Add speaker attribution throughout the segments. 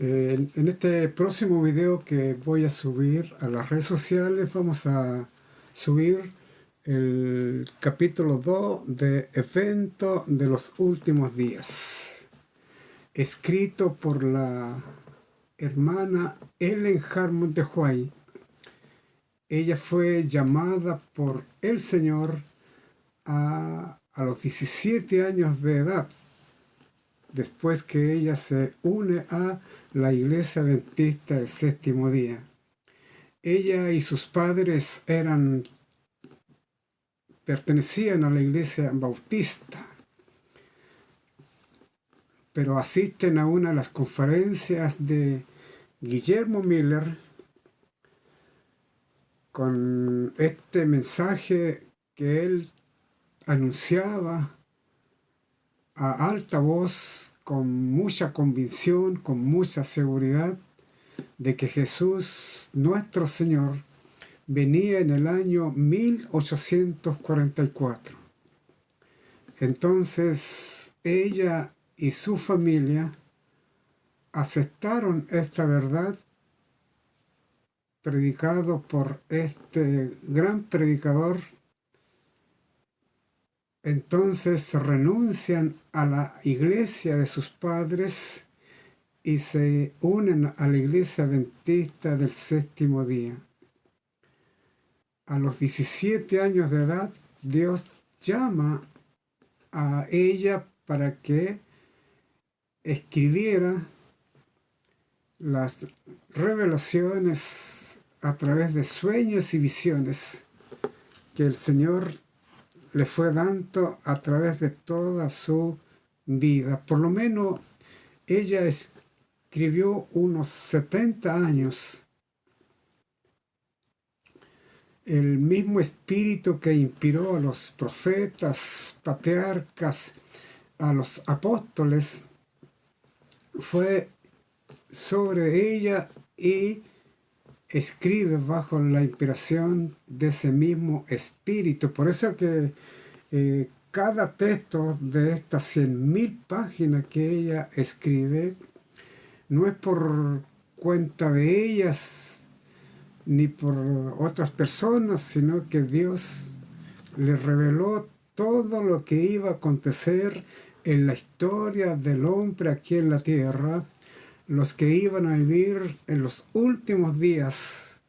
Speaker 1: En este próximo video que voy a subir a las redes sociales, vamos a subir el capítulo 2 de Evento de los Últimos Días, escrito por la hermana Ellen Harmon de White. Ella fue llamada por el Señor a los 17 años de edad, después que ella se une a la Iglesia Adventista del Séptimo Día. Ella y sus padres pertenecían a la Iglesia Bautista, pero asisten a una de las conferencias de Guillermo Miller con este mensaje que él anunciaba a alta voz, con mucha convicción, con mucha seguridad, de que Jesús, nuestro Señor, venía en el año 1844. Entonces, ella y su familia aceptaron esta verdad predicado por este gran predicador. Entonces renuncian a la iglesia de sus padres y se unen a la Iglesia Adventista del Séptimo Día. A los 17 años de edad, Dios llama a ella para que escribiera las revelaciones a través de sueños y visiones que el Señor le fue dando a través de toda su vida. Por lo menos ella escribió unos 70 años. El mismo espíritu que inspiró a los profetas, patriarcas, a los apóstoles, fue sobre ella y escribe bajo la inspiración de ese mismo espíritu. Por eso que cada texto de estas 100.000 páginas que ella escribe no es por cuenta de ellas ni por otras personas, sino que Dios le reveló todo lo que iba a acontecer en la historia del hombre aquí en la tierra, los que iban a vivir en los últimos días.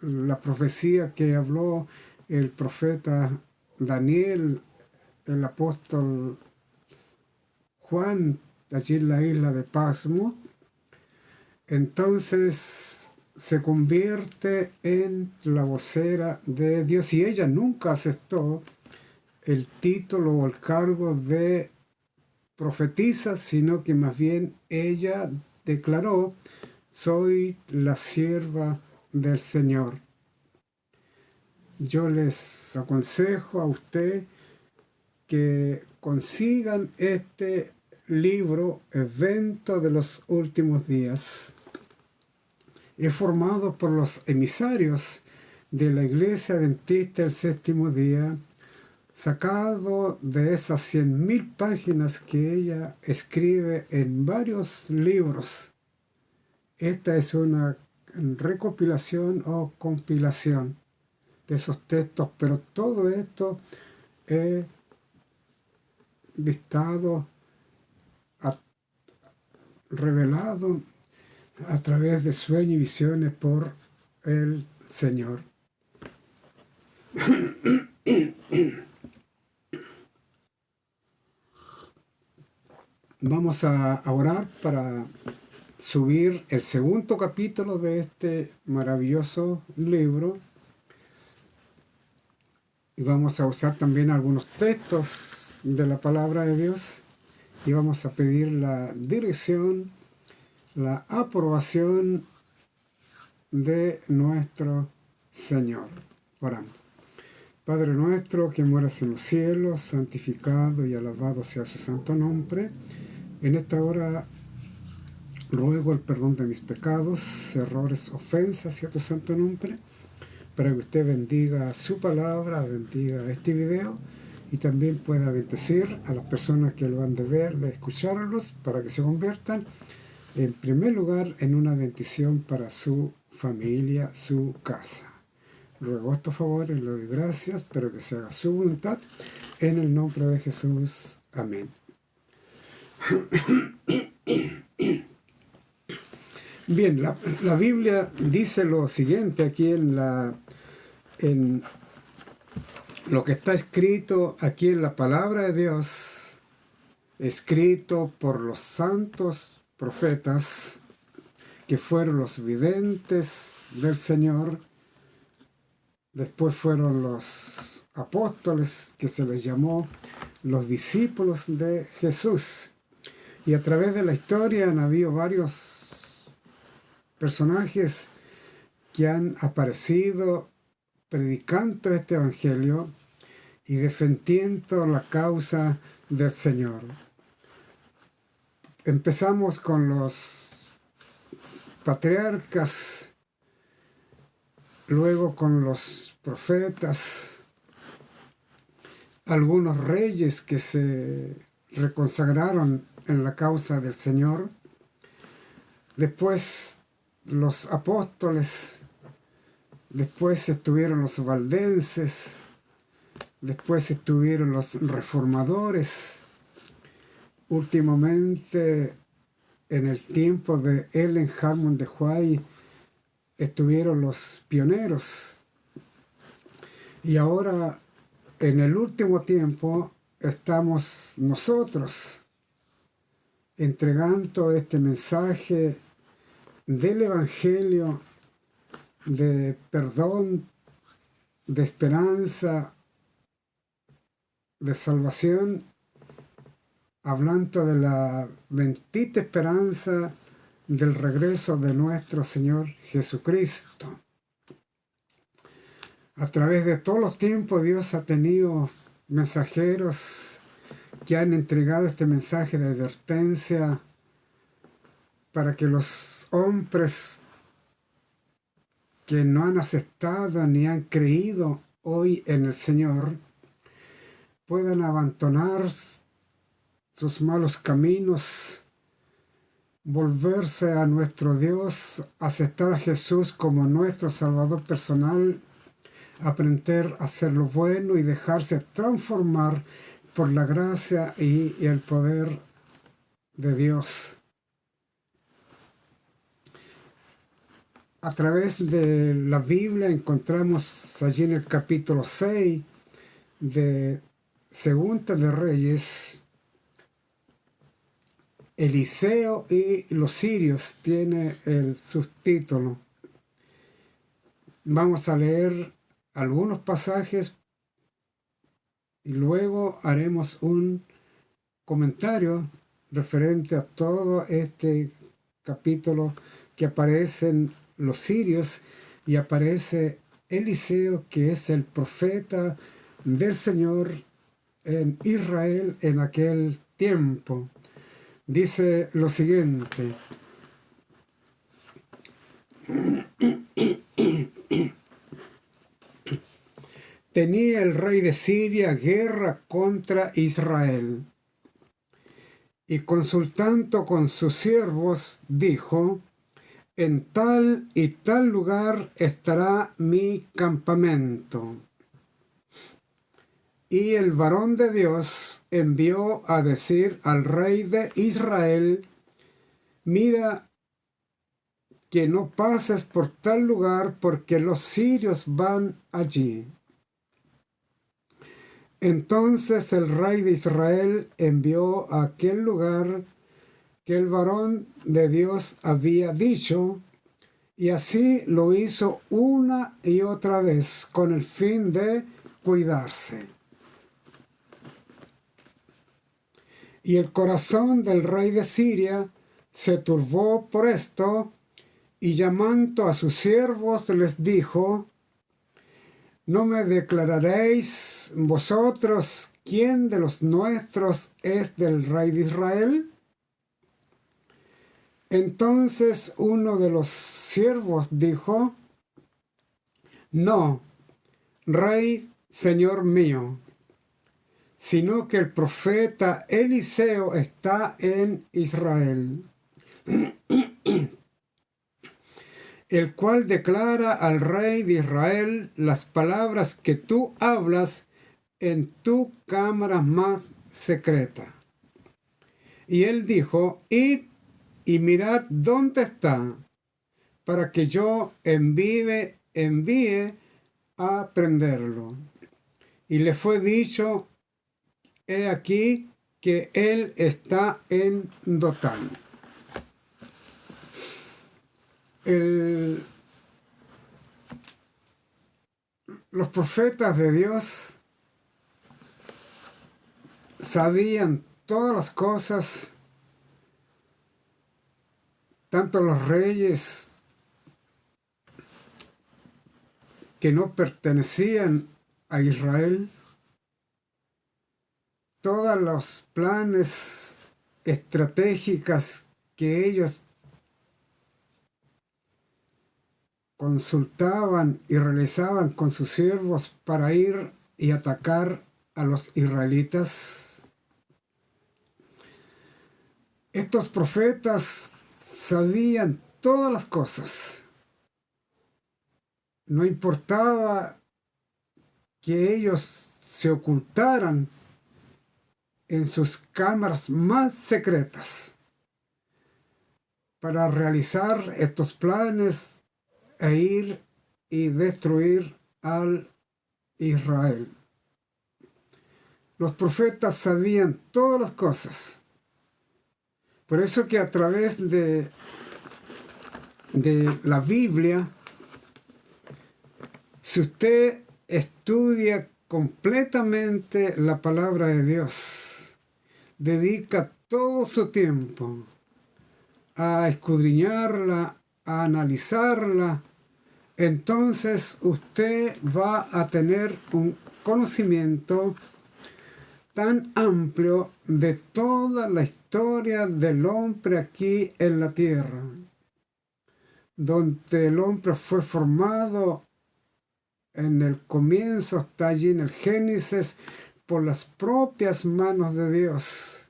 Speaker 1: La profecía que habló el profeta Daniel, el apóstol Juan, allí en la isla de Pasmo, entonces se convierte en la vocera de Dios, y ella nunca aceptó el título o el cargo de profetiza, sino que más bien ella declaró: soy la sierva del Señor. Yo les aconsejo a usted que consigan este libro, Evento de los Últimos Días. Es formado por los emisarios de la Iglesia Adventista del Séptimo Día, sacado de esas 100.000 páginas que ella escribe en varios libros. Esta es una recopilación o compilación de esos textos, pero todo esto es dictado, revelado a través de sueños y visiones por el Señor. Vamos a orar para subir el segundo capítulo de este maravilloso libro, y vamos a usar también algunos textos de la palabra de Dios, y vamos a pedir la dirección, la aprobación de nuestro Señor. Oramos. Padre nuestro que moras en los cielos, santificado y alabado sea su santo nombre. En esta hora ruego el perdón de mis pecados, errores, ofensas hacia tu santo nombre, para que usted bendiga su palabra, bendiga este video, y también pueda bendecir a las personas que lo han de ver, de escucharlos, para que se conviertan, en primer lugar en una bendición para su familia, su casa. Ruego estos favores, le doy gracias, pero que se haga su voluntad, en el nombre de Jesús. Amén. Bien, la Biblia dice lo siguiente aquí en lo que está escrito aquí en la palabra de Dios, escrito por los santos profetas, que fueron los videntes del Señor. Después fueron los apóstoles, que se les llamó los discípulos de Jesús. Y a través de la historia han habido varios personajes que han aparecido predicando este evangelio y defendiendo la causa del Señor. Empezamos con los patriarcas, luego con los profetas, algunos reyes que se reconsagraron en la causa del Señor, después los apóstoles, después estuvieron los valdenses, después estuvieron los reformadores, últimamente en el tiempo de Ellen Hammond de White estuvieron los pioneros, y ahora en el último tiempo estamos nosotros entregando este mensaje del Evangelio de perdón, de esperanza, de salvación, hablando de la bendita esperanza del regreso de nuestro Señor Jesucristo. A través de todos los tiempos Dios ha tenido mensajeros que han entregado este mensaje de advertencia para que los hombres que no han aceptado ni han creído hoy en el Señor puedan abandonar sus malos caminos, volverse a nuestro Dios, aceptar a Jesús como nuestro Salvador personal, aprender a hacer lo bueno y dejarse transformar por la gracia y el poder de Dios. A través de la Biblia encontramos allí en el capítulo 6 de Segunda de Reyes, Eliseo y los sirios, tiene el subtítulo. Vamos a leer algunos pasajes y luego haremos un comentario referente a todo este capítulo, que aparecen los sirios y aparece Eliseo, que es el profeta del Señor en Israel en aquel tiempo. Dice lo siguiente: tenía el rey de Siria guerra contra Israel, y consultando con sus siervos dijo: en tal y tal lugar estará mi campamento. Y el varón de Dios envió a decir al rey de Israel: mira que no pases por tal lugar, porque los sirios van allí. Entonces el rey de Israel envió a aquel lugar que el varón de Dios había dicho, y así lo hizo una y otra vez con el fin de cuidarse. Y el corazón del rey de Siria se turbó por esto, y llamando a sus siervos les dijo: ¿no me declararéis vosotros quién de los nuestros es del rey de Israel? Entonces uno de los siervos dijo: no, rey, señor mío, sino que el profeta Eliseo está en Israel. el cual declara al rey de Israel las palabras que tú hablas en tu cámara más secreta. Y él dijo, id y mirad dónde está, para que yo envíe a prenderlo. Y le fue dicho, he aquí que él está en Dotán. Los profetas de Dios sabían todas las cosas, tanto los reyes que no pertenecían a Israel, todos los planes estratégicos que ellos consultaban y realizaban con sus siervos para ir y atacar a los israelitas. Estos profetas sabían todas las cosas. No importaba que ellos se ocultaran en sus cámaras más secretas para realizar estos planes e ir y destruir al Israel. Los profetas sabían todas las cosas. Por eso que a través de la Biblia, si usted estudia completamente la palabra de Dios, dedica todo su tiempo a escudriñarla, a analizarla, entonces usted va a tener un conocimiento tan amplio de toda la historia del hombre aquí en la tierra, donde el hombre fue formado en el comienzo, está allí en el Génesis, por las propias manos de Dios.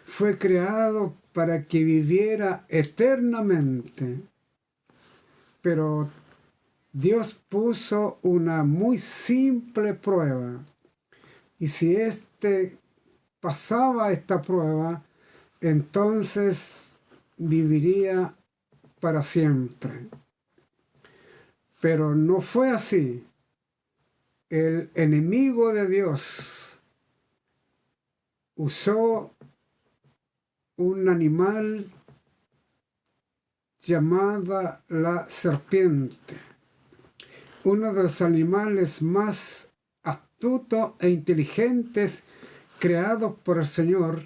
Speaker 1: Fue creado para que viviera eternamente, pero Dios puso una muy simple prueba, y si pasaba esta prueba, entonces viviría para siempre. Pero no fue así. El enemigo de Dios usó un animal llamada la serpiente, uno de los animales más astutos e inteligentes creados por el Señor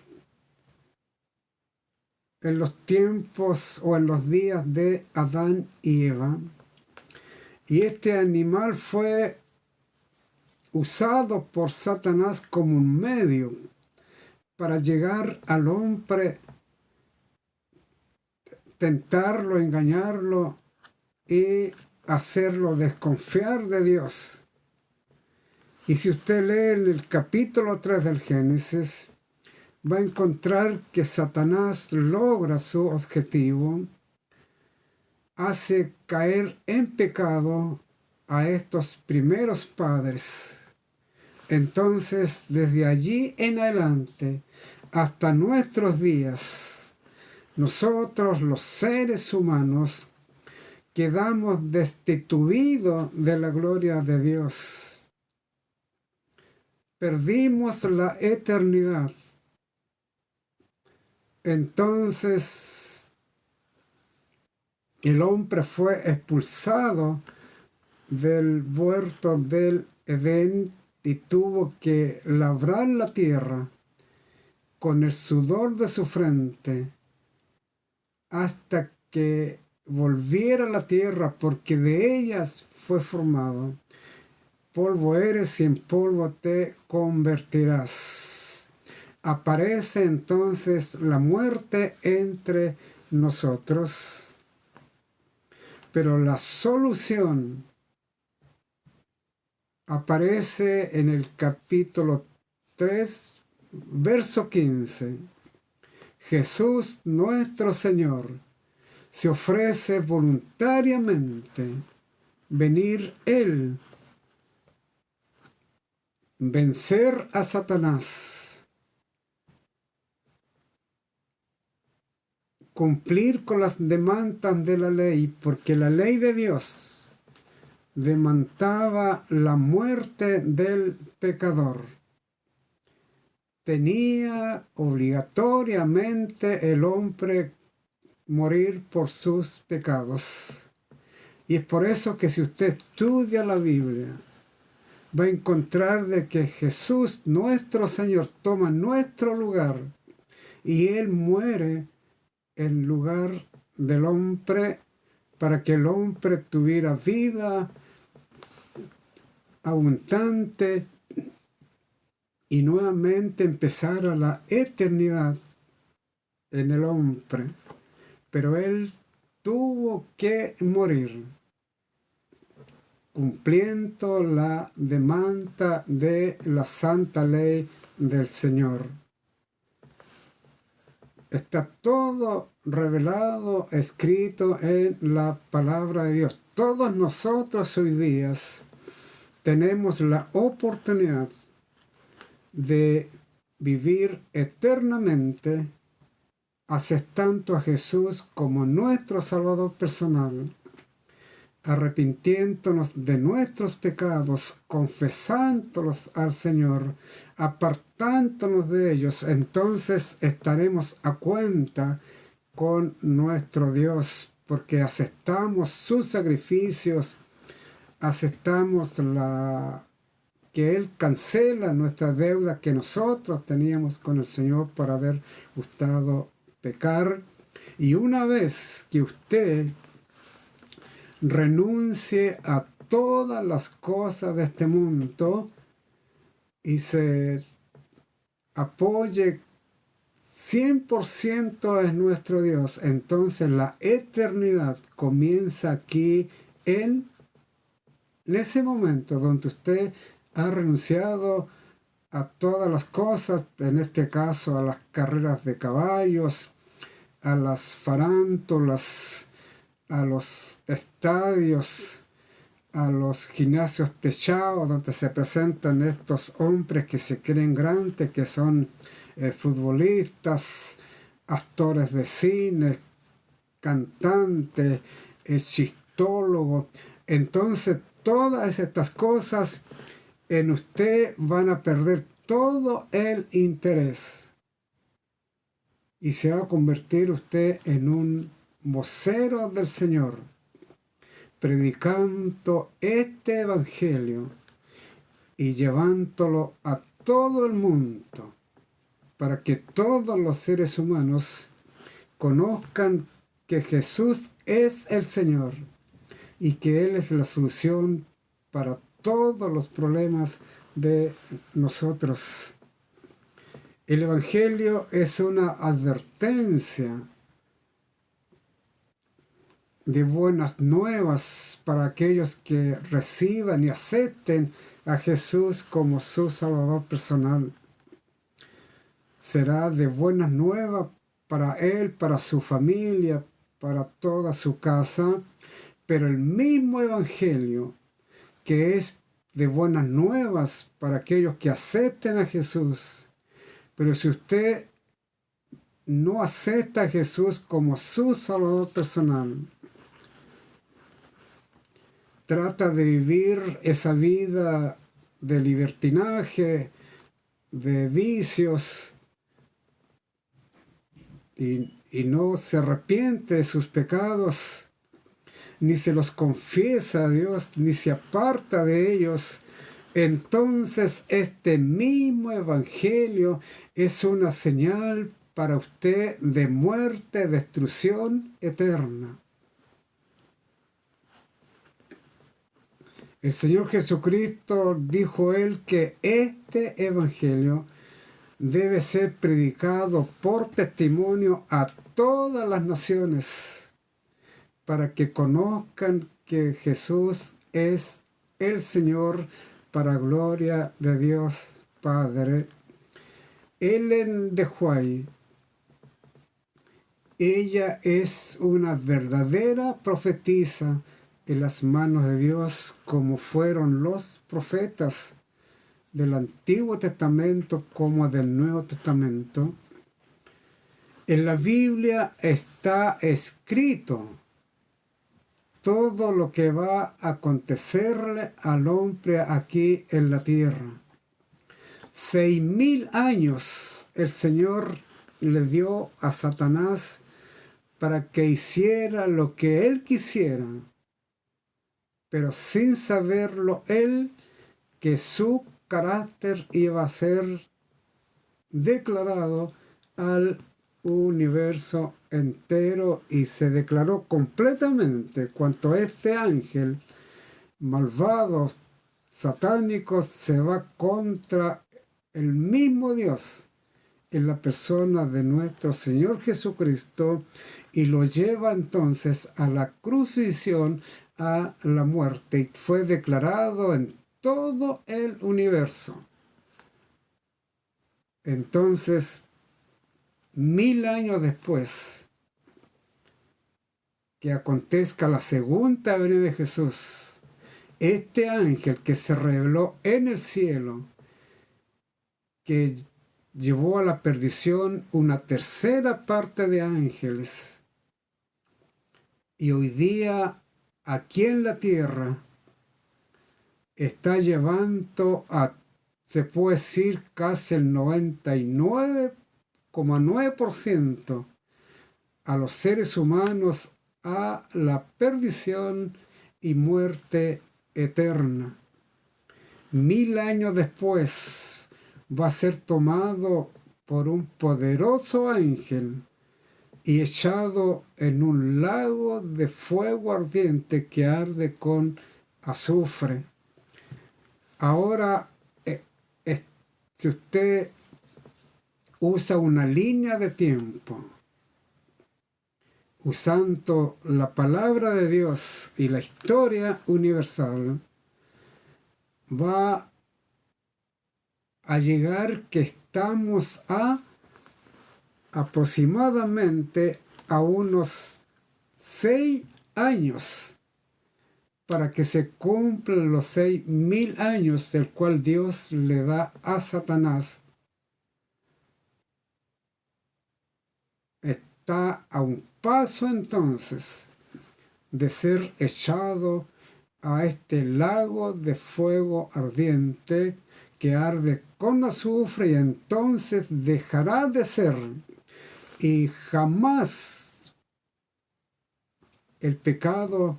Speaker 1: en los tiempos o en los días de Adán y Eva. Y este animal fue usado por Satanás como un medio para llegar al hombre, tentarlo, engañarlo y hacerlo desconfiar de Dios. Y si usted lee en el capítulo 3 del Génesis, va a encontrar que Satanás logra su objetivo, hace caer en pecado a estos primeros padres. Entonces, desde allí en adelante, hasta nuestros días, nosotros los seres humanos quedamos destituidos de la gloria de Dios. Perdimos la eternidad. Entonces, el hombre fue expulsado del huerto del Edén y tuvo que labrar la tierra con el sudor de su frente hasta que volviera a la tierra, porque de ellas fue formado. Polvo eres y en polvo te convertirás. Aparece entonces la muerte entre nosotros, pero la solución aparece en el capítulo 3, verso 15. Jesús nuestro Señor se ofrece voluntariamente venir Él, vencer a Satanás, cumplir con las demandas de la ley, porque la ley de Dios demandaba la muerte del pecador. Tenía obligatoriamente el hombre morir por sus pecados. Y es por eso que si usted estudia la Biblia, va a encontrar de que Jesús, nuestro Señor, toma nuestro lugar y Él muere en lugar del hombre para que el hombre tuviera vida abundante y nuevamente empezara la eternidad en el hombre. Pero Él tuvo que morir, cumpliendo la demanda de la santa ley del Señor. Está todo revelado, escrito en la palabra de Dios. Todos nosotros hoy día tenemos la oportunidad de vivir eternamente aceptando a Jesús como nuestro Salvador personal, arrepintiéndonos de nuestros pecados, confesándolos al Señor, apartándonos de ellos. Entonces estaremos a cuenta con nuestro Dios, porque aceptamos sus sacrificios, aceptamos que Él cancela nuestra deuda que nosotros teníamos con el Señor por haber gustado pecar. Y una vez que usted renuncie a todas las cosas de este mundo y se apoye 100% en nuestro Dios, entonces la eternidad comienza aquí en ese momento donde usted ha renunciado a todas las cosas, en este caso a las carreras de caballos, a las farándulas, a los estadios, a los gimnasios techados donde se presentan estos hombres que se creen grandes, que son futbolistas, actores de cine, cantantes, chistólogos. Entonces todas estas cosas en usted van a perder todo el interés y se va a convertir usted en un vocero del Señor, predicando este evangelio y llevándolo a todo el mundo para que todos los seres humanos conozcan que Jesús es el Señor y que Él es la solución para todos los problemas de nosotros. El Evangelio es una advertencia de buenas nuevas para aquellos que reciban y acepten a Jesús como su Salvador personal. Será de buenas nuevas para él, para su familia, para toda su casa, pero el mismo Evangelio que es de buenas nuevas para aquellos que acepten a Jesús. Pero si usted no acepta a Jesús como su Salvador personal, trata de vivir esa vida de libertinaje, de vicios, y no se arrepiente de sus pecados, ni se los confiesa a Dios, ni se aparta de ellos, entonces este mismo evangelio es una señal para usted de muerte, destrucción eterna. El Señor Jesucristo dijo él que este evangelio debe ser predicado por testimonio a todas las naciones para que conozcan que Jesús es el Señor para gloria de Dios Padre. Ellen de White Ella es una verdadera profetisa en las manos de Dios, como fueron los profetas del Antiguo Testamento como del Nuevo Testamento. En la Biblia está escrito todo lo que va a acontecerle al hombre aquí en la tierra. 6.000 años el Señor le dio a Satanás para que hiciera lo que él quisiera, pero sin saberlo él, que su carácter iba a ser declarado al universo entero, y se declaró completamente cuanto este ángel malvado, satánico, se va contra el mismo Dios en la persona de nuestro Señor Jesucristo, y lo lleva entonces a la crucifixión, a la muerte, y fue declarado en todo el universo. Entonces, 1000 años después que acontezca la segunda venida de Jesús, este ángel que se reveló en el cielo, que llevó a la perdición una tercera parte de ángeles, y hoy día aquí en la tierra está llevando a, se puede decir, casi el 99,9% a los seres humanos a la perdición y muerte eterna. 1000 años después va a ser tomado por un poderoso ángel y echado en un lago de fuego ardiente que arde con azufre. Ahora, si usted usa una línea de tiempo, usando la palabra de Dios y la historia universal, va a llegar que estamos aproximadamente a unos 6 años para que se cumplan los 6.000 años, el cual Dios le da a Satanás. Está a un paso entonces de ser echado a este lago de fuego ardiente que arde con azufre, y entonces dejará de ser, y jamás el pecado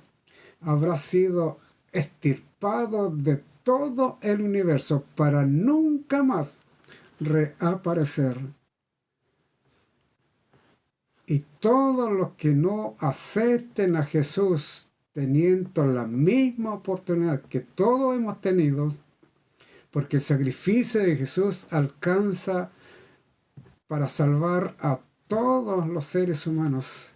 Speaker 1: habrá sido extirpado de todo el universo para nunca más reaparecer. Y todos los que no acepten a Jesús teniendo la misma oportunidad que todos hemos tenido, porque el sacrificio de Jesús alcanza para salvar a todos los seres humanos.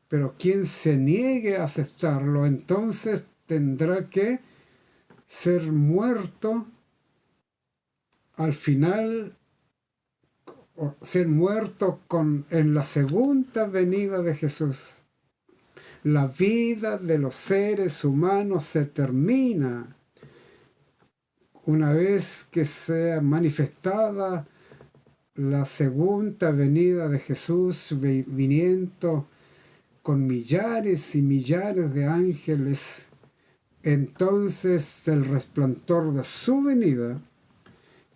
Speaker 1: Pero quien se niegue a aceptarlo, entonces tendrá que ser muerto al final, o ser muerto en la segunda venida de Jesús. La vida de los seres humanos se termina una vez que sea manifestada la segunda venida de Jesús, viniendo con millares y millares de ángeles. Entonces el resplandor de su venida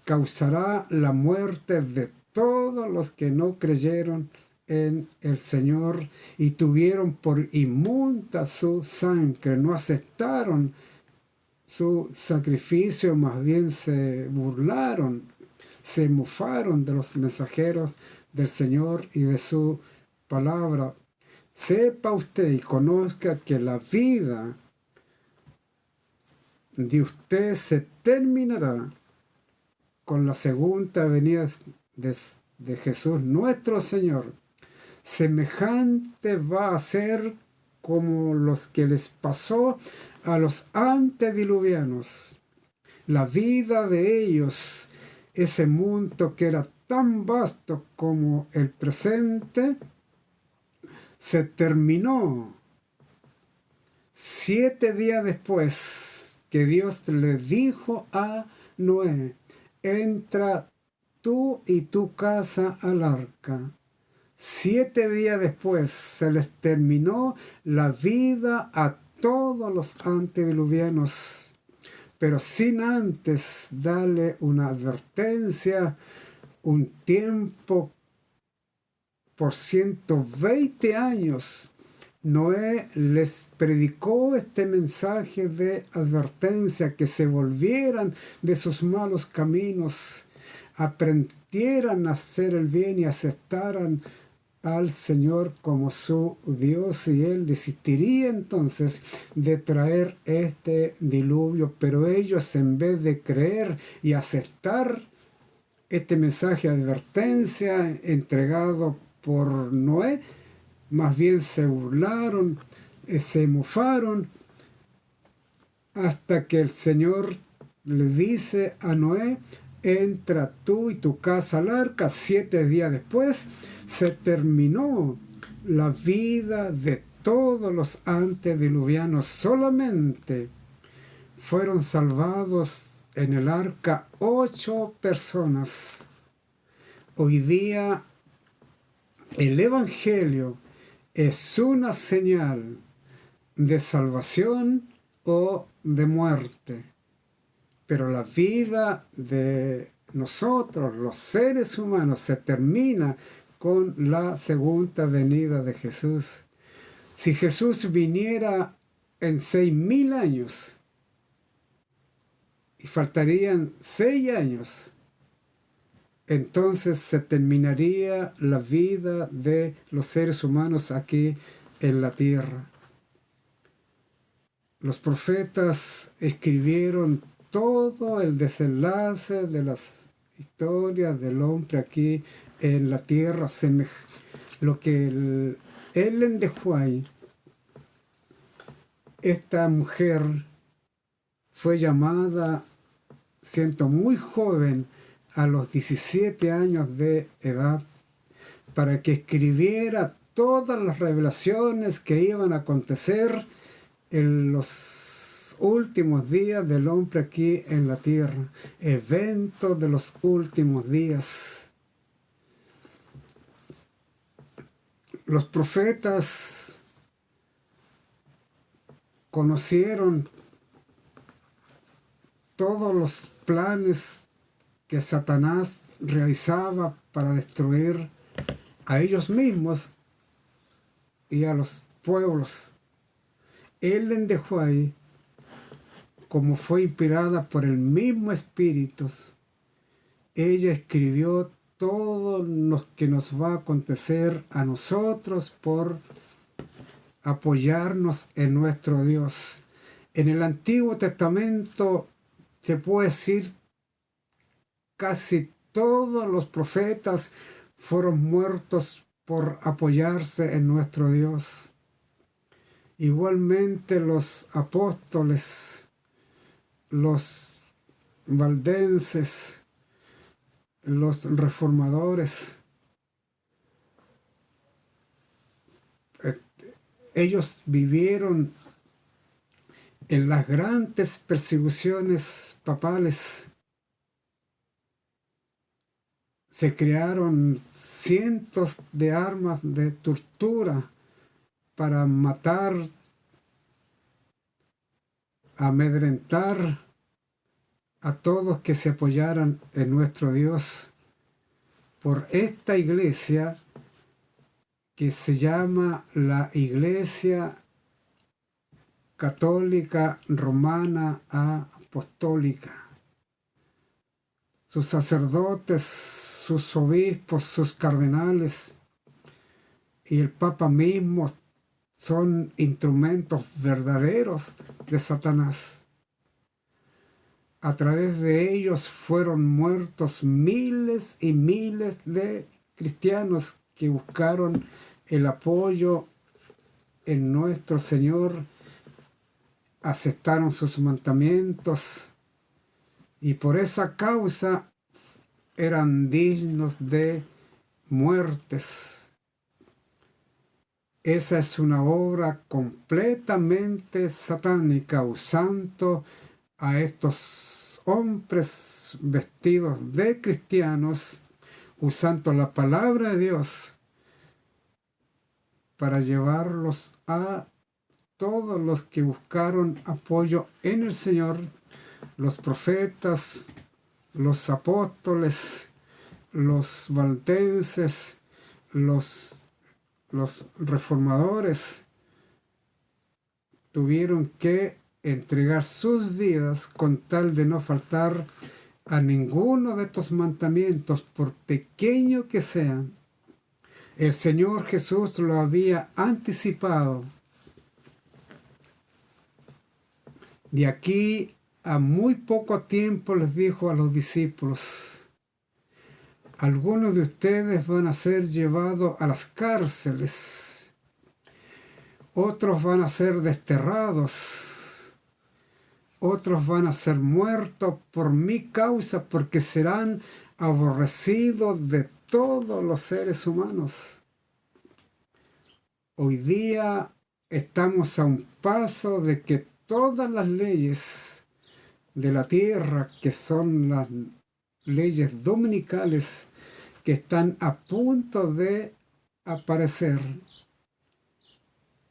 Speaker 1: causará la muerte de todos los que no creyeron en el Señor y tuvieron por inmunda su sangre, no aceptaron su sacrificio, más bien se burlaron, se mofaron de los mensajeros del Señor y de su palabra. Sepa usted y conozca que la vida de usted se terminará con la segunda venida de Jesús nuestro Señor. Semejante va a ser como los que les pasó a los antediluvianos. La vida de ellos, ese mundo que era tan vasto como el presente, se terminó 7 días después que Dios le dijo a Noé: entra tú y tu casa al arca. 7 días después se les terminó la vida a todos los antediluvianos, pero sin antes darle una advertencia, un tiempo por 120 años. Noé les predicó este mensaje de advertencia, que se volvieran de sus malos caminos, aprendieran a hacer el bien y aceptaran al Señor como su Dios, y Él desistiría entonces de traer este diluvio. Pero ellos, en vez de creer y aceptar este mensaje de advertencia entregado por Noé, más bien se burlaron, se mofaron, hasta que el Señor le dice a Noé: entra tú y tu casa al arca. 7 días después se terminó la vida de todos los antediluvianos. Solamente fueron salvados en el arca 8 personas. Hoy día el Evangelio es una señal de salvación o de muerte. Pero la vida de nosotros, los seres humanos, se termina con la segunda venida de Jesús. Si Jesús viniera en 6.000 años, y faltarían 6 años, entonces se terminaría la vida de los seres humanos aquí en la tierra. Los profetas escribieron todo el desenlace de las historias del hombre aquí en la tierra. Lo que Ellen de White, esta mujer, fue llamada, siendo muy joven, a los 17 años de edad, para que escribiera todas las revelaciones que iban a acontecer en los últimos días del hombre aquí en la tierra. Eventos de los últimos días. Los profetas conocieron todos los planes que Satanás realizaba para destruir a ellos mismos y a los pueblos. Ellen de White, como fue inspirada por el mismo Espíritu, ella escribió todo lo que nos va a acontecer a nosotros por apoyarnos en nuestro Dios. En el Antiguo Testamento se puede decir casi todos los profetas fueron muertos por apoyarse en nuestro Dios. Igualmente los apóstoles, los valdenses, los reformadores, ellos vivieron en las grandes persecuciones papales. Se crearon cientos de armas de tortura para matar, amedrentar a todos que se apoyaran en nuestro Dios. Por esta iglesia que se llama la Iglesia Católica Romana Apostólica. Sus sacerdotes, sus obispos, sus cardenales y el Papa mismo son instrumentos verdaderos de Satanás. A través de ellos fueron muertos miles y miles de cristianos que buscaron el apoyo en nuestro Señor, aceptaron sus mandamientos y por esa causa eran dignos de muertes. Esa es una obra completamente satánica, usando a estos hombres vestidos de cristianos, usando la palabra de Dios para llevarlos a todos los que buscaron apoyo en el Señor, los profetas, los apóstoles, los valdenses, los reformadores, tuvieron que entregar sus vidas con tal de no faltar a ninguno de estos mandamientos, por pequeño que sean. El Señor Jesús lo había anticipado. De aquí a muy poco tiempo les dijo a los discípulos: algunos de ustedes van a ser llevados a las cárceles, otros van a ser desterrados, otros van a ser muertos por mi causa, porque serán aborrecidos de todos los seres humanos. Hoy día estamos a un paso de que todas las leyes de la tierra, que son las leyes dominicales, que están a punto de aparecer,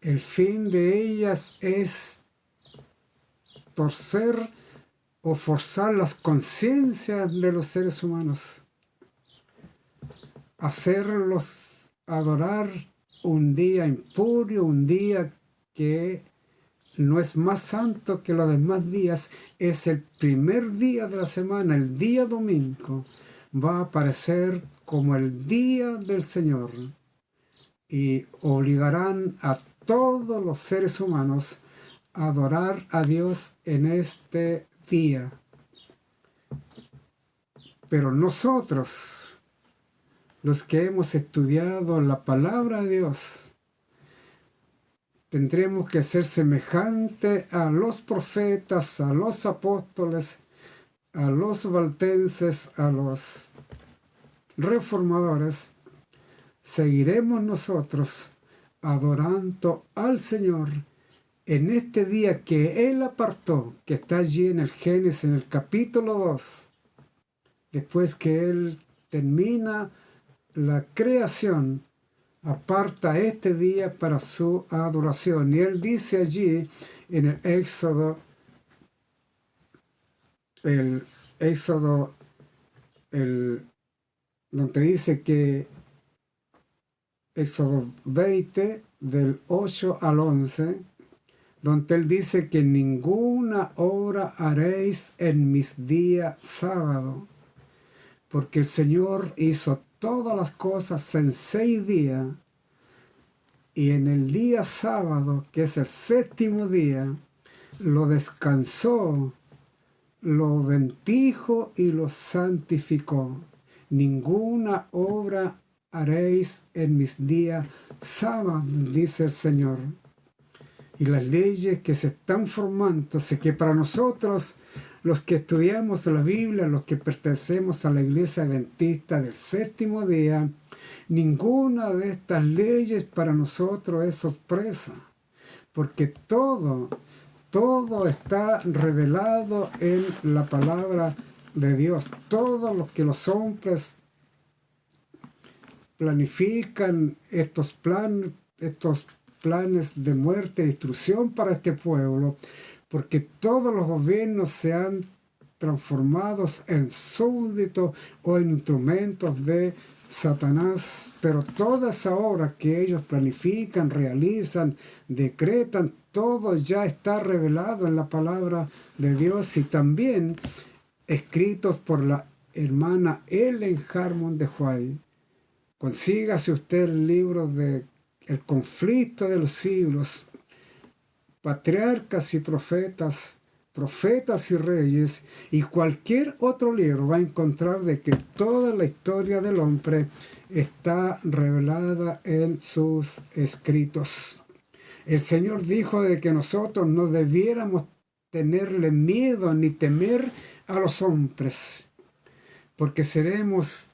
Speaker 1: el fin de ellas es torcer o forzar las conciencias de los seres humanos, hacerlos adorar un día impurio, un día que no es más santo que los demás días. Es el primer día de la semana, el día domingo, va a aparecer como el día del Señor, y obligarán a todos los seres humanos a adorar a Dios en este día. Pero nosotros, los que hemos estudiado la palabra de Dios, tendremos que ser semejantes a los profetas, a los apóstoles, a los valdenses, a los reformadores. Seguiremos nosotros adorando al Señor en este día que Él apartó, que está allí en el Génesis, en el capítulo 2, después que Él termina la creación, aparta este día para su adoración. Y Él dice allí en el Éxodo, donde dice que Éxodo 20, del 8 al 11, donde Él dice que ninguna obra haréis en mis días sábado, porque el Señor hizo todas las cosas en 6 días, y en el día sábado, que es el séptimo día, lo descansó, lo bendijo y lo santificó. Ninguna obra haréis en mis días sábados, dice el Señor. Y las leyes que se están formando, sé que para nosotros, los que estudiamos la Biblia, los que pertenecemos a la Iglesia Adventista del séptimo día, ninguna de estas leyes para nosotros es sorpresa, porque todo está revelado en la palabra de Dios. Todo lo que los hombres planifican, estos planes de muerte y destrucción para este pueblo, porque todos los gobiernos se han transformado en súbditos o en instrumentos de Satanás, pero toda esa obra que ellos planifican, realizan, decretan, todo ya está revelado en la palabra de Dios, y también escritos por la hermana Ellen Harmon de White. Consígase usted el libro de El conflicto de los siglos, patriarcas y profetas, profetas y reyes, y cualquier otro libro va a encontrar de que toda la historia del hombre está revelada en sus escritos. El Señor dijo de que nosotros no debiéramos tenerle miedo ni temer a los hombres, porque seremos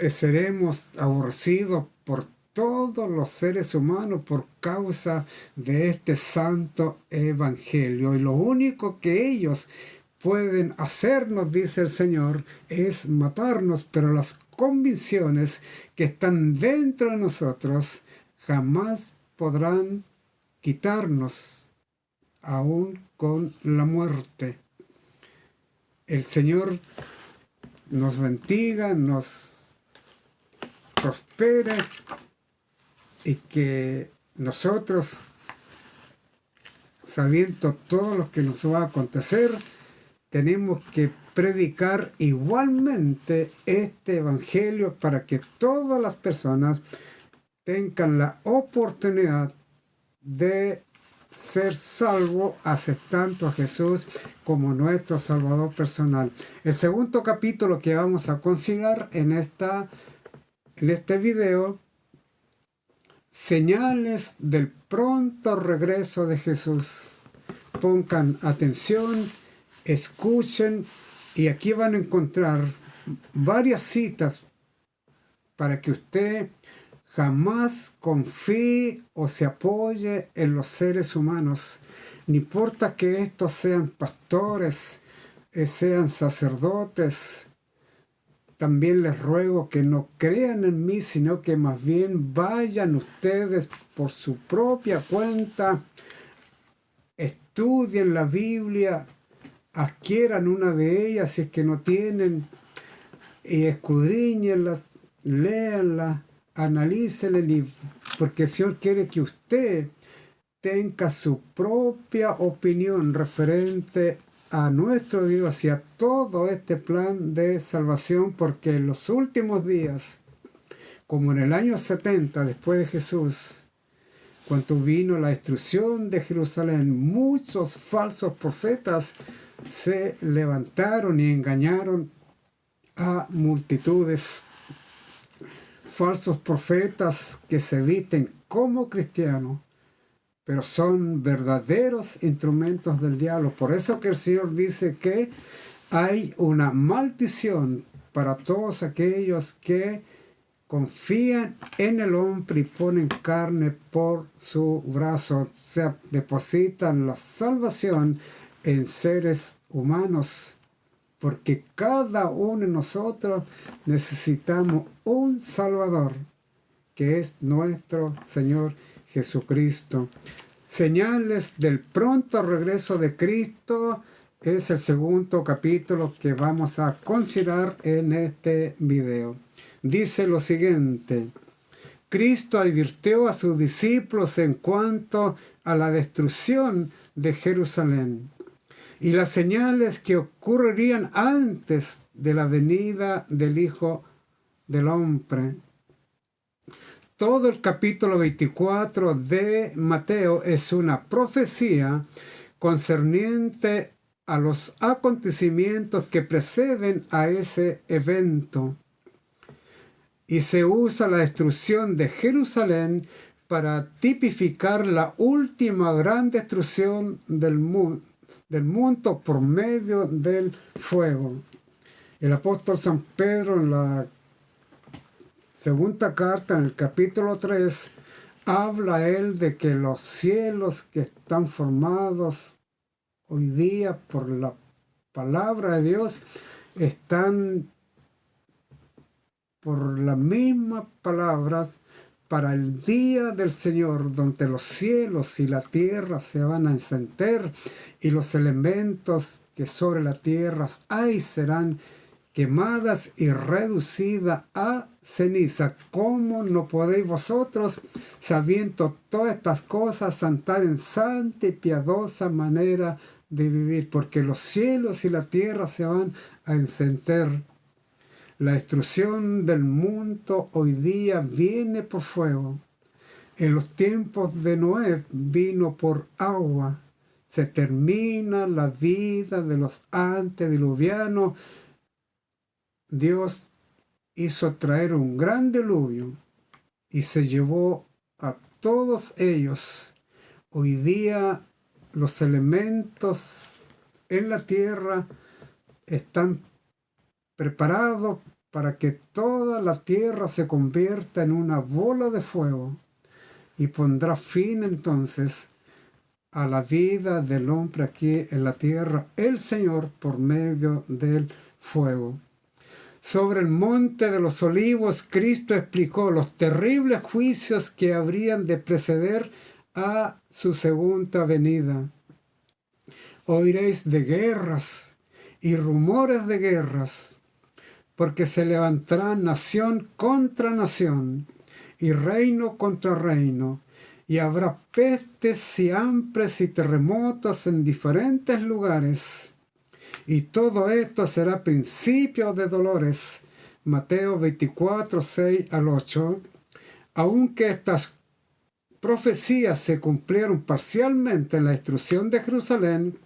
Speaker 1: seremos aborrecidos por todos los seres humanos por causa de este santo evangelio. Y lo único que ellos pueden hacernos, dice el Señor, es matarnos, pero las convicciones que están dentro de nosotros jamás podrán quitarnos, aún con la muerte. El Señor nos bendiga, nos prospere y que nosotros, sabiendo todo lo que nos va a acontecer, tenemos que predicar igualmente este evangelio para que todas las personas tengan la oportunidad de ser salvo aceptando a Jesús como nuestro Salvador personal. El segundo capítulo que vamos a considerar en este video, señales del pronto regreso de Jesús. Pongan atención, escuchen, y aquí van a encontrar varias citas para que usted jamás confíe o se apoye en los seres humanos. No importa que estos sean pastores, sean sacerdotes. También les ruego que no crean en mí, sino que más bien vayan ustedes por su propia cuenta, estudien la Biblia, adquieran una de ellas si es que no tienen, y escudriñenlas, léanla, analícenla, porque el Señor quiere que usted tenga su propia opinión referente a nuestro Dios y a todo este plan de salvación, porque en los últimos días, como en el año 70 después de Jesús, cuando vino la destrucción de Jerusalén, muchos falsos profetas se levantaron y engañaron a multitudes. Falsos profetas que se visten como cristianos, pero son verdaderos instrumentos del diablo. Por eso que el Señor dice que hay una maldición para todos aquellos que confían en el hombre y ponen carne por su brazo. O sea, depositan la salvación en seres humanos. Porque cada uno de nosotros necesitamos un Salvador, que es nuestro Señor Jesucristo. Señales del pronto regreso de Cristo es el segundo capítulo que vamos a considerar en este video. Dice lo siguiente: Cristo advirtió a sus discípulos en cuanto a la destrucción de Jerusalén y las señales que ocurrirían antes de la venida del Hijo del Hombre. Todo el capítulo 24 de Mateo es una profecía concerniente a los acontecimientos que preceden a ese evento. Y se usa la destrucción de Jerusalén para tipificar la última gran destrucción del mundo por medio del fuego. El apóstol San Pedro, en la segunda carta, en el capítulo 3, habla él de que los cielos que están formados hoy día por la palabra de Dios están por las mismas palabras para el día del Señor, donde los cielos y la tierra se van a encender y los elementos que sobre la tierra hay serán quemadas y reducidas a ceniza. ¿Cómo no podéis vosotros, sabiendo todas estas cosas, andar en santa y piadosa manera de vivir? Porque los cielos y la tierra se van a encender. La destrucción del mundo hoy día viene por fuego. En los tiempos de Noé vino por agua. Se termina la vida de los antediluvianos. Dios hizo traer un gran diluvio y se llevó a todos ellos. Hoy día los elementos en la tierra están preparados para que toda la tierra se convierta en una bola de fuego, y pondrá fin entonces a la vida del hombre aquí en la tierra, el Señor, por medio del fuego. Sobre el monte de los olivos, Cristo explicó los terribles juicios que habrían de preceder a su segunda venida. Oiréis de guerras y rumores de guerras, porque se levantarán nación contra nación y reino contra reino, y habrá pestes y hambres y terremotos en diferentes lugares. Y todo esto será principio de dolores. Mateo 24, 6 al 8. Aunque estas profecías se cumplieron parcialmente en la destrucción de Jerusalén,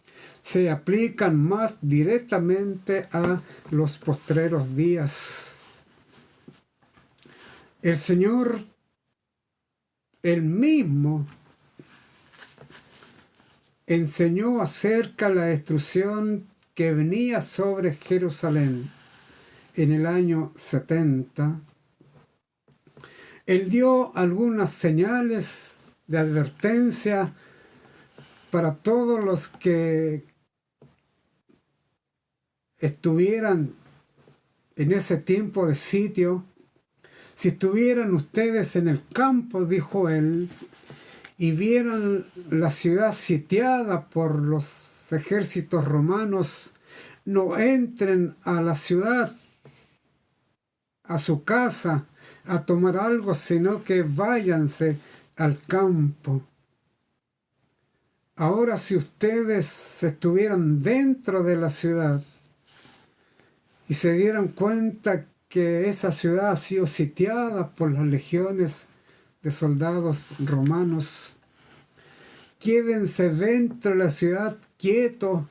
Speaker 1: se aplican más directamente a los postreros días. El Señor, él mismo, enseñó acerca de la destrucción que venía sobre Jerusalén en el año 70. Él dio algunas señales de advertencia para todos los que estuvieran en ese tiempo de sitio. Si estuvieran ustedes en el campo, dijo él, y vieran la ciudad sitiada por los ejércitos romanos, no entren a la ciudad, a su casa, a tomar algo, sino que váyanse al campo. Ahora, si ustedes estuvieran dentro de la ciudad y se dieran cuenta que esa ciudad ha sido sitiada por las legiones de soldados romanos, quédense dentro de la ciudad quieto,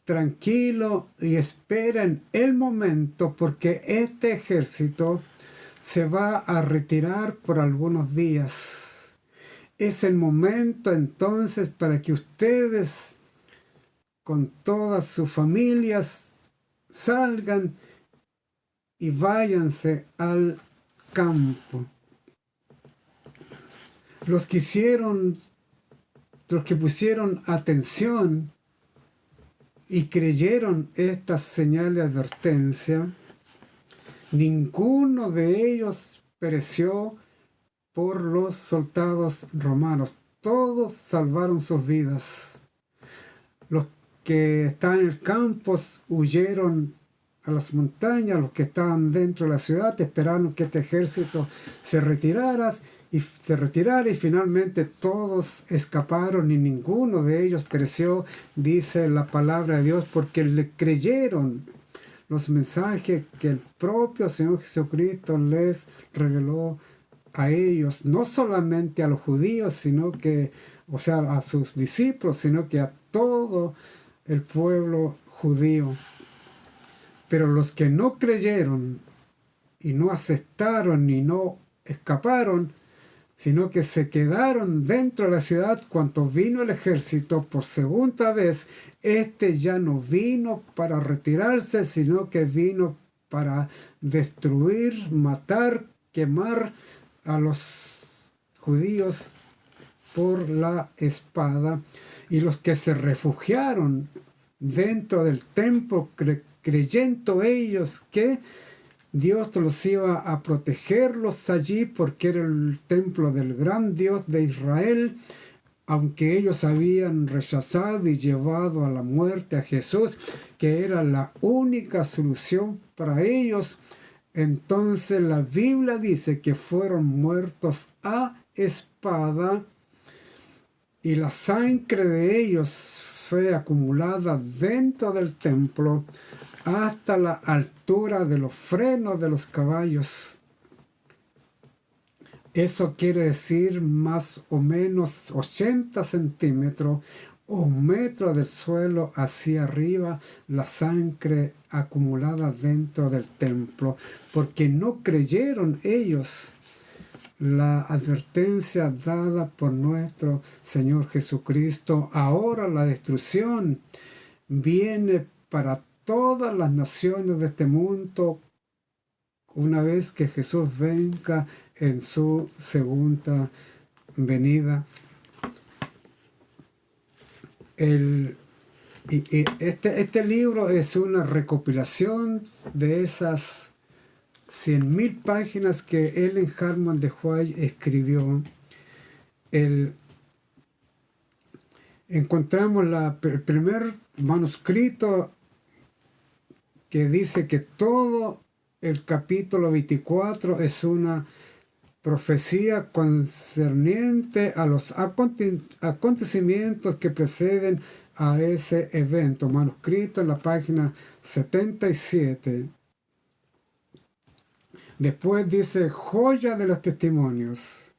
Speaker 1: tranquilo, y esperen el momento, porque este ejército se va a retirar por algunos días. Es el momento entonces para que ustedes con todas sus familias salgan y váyanse al campo. Los que pusieron atención y creyeron estas señales de advertencia, ninguno de ellos pereció por los soldados romanos. Todos salvaron sus vidas. Los que estaban en el campo huyeron a las montañas. Los que estaban dentro de la ciudad esperaron que este ejército se retirara y finalmente todos escaparon y ninguno de ellos pereció, dice la palabra de Dios, porque le creyeron los mensajes que el propio Señor Jesucristo les reveló a ellos, no solamente a los judíos, sino que, o sea, a sus discípulos, sino que a todo el pueblo judío. Pero los que no creyeron y no aceptaron y no escaparon, sino que se quedaron dentro de la ciudad cuando vino el ejército por segunda vez, este ya no vino para retirarse, sino que vino para destruir, matar, quemar a los judíos por la espada. Y los que se refugiaron dentro del templo, creyendo ellos que Dios los iba a protegerlos allí porque era el templo del gran Dios de Israel, aunque ellos habían rechazado y llevado a la muerte a Jesús, que era la única solución para ellos. Entonces la Biblia dice que fueron muertos a espada y la sangre de ellos fue acumulada dentro del templo hasta la altura de los frenos de los caballos. Eso quiere decir más o menos 80 centímetros o 1 metro del suelo hacia arriba, la sangre acumulada dentro del templo, porque no creyeron ellos la advertencia dada por nuestro Señor Jesucristo. Ahora la destrucción viene para todas las naciones de este mundo una vez que Jesús venga en su segunda venida. Este libro es una recopilación de esas 100.000 páginas que Ellen Harmon de White escribió. Encontramos el primer manuscrito que dice que todo el capítulo 24 es una profecía concerniente a los acontecimientos que preceden a ese evento, manuscrito en la página 77. Después dice joya de los testimonios,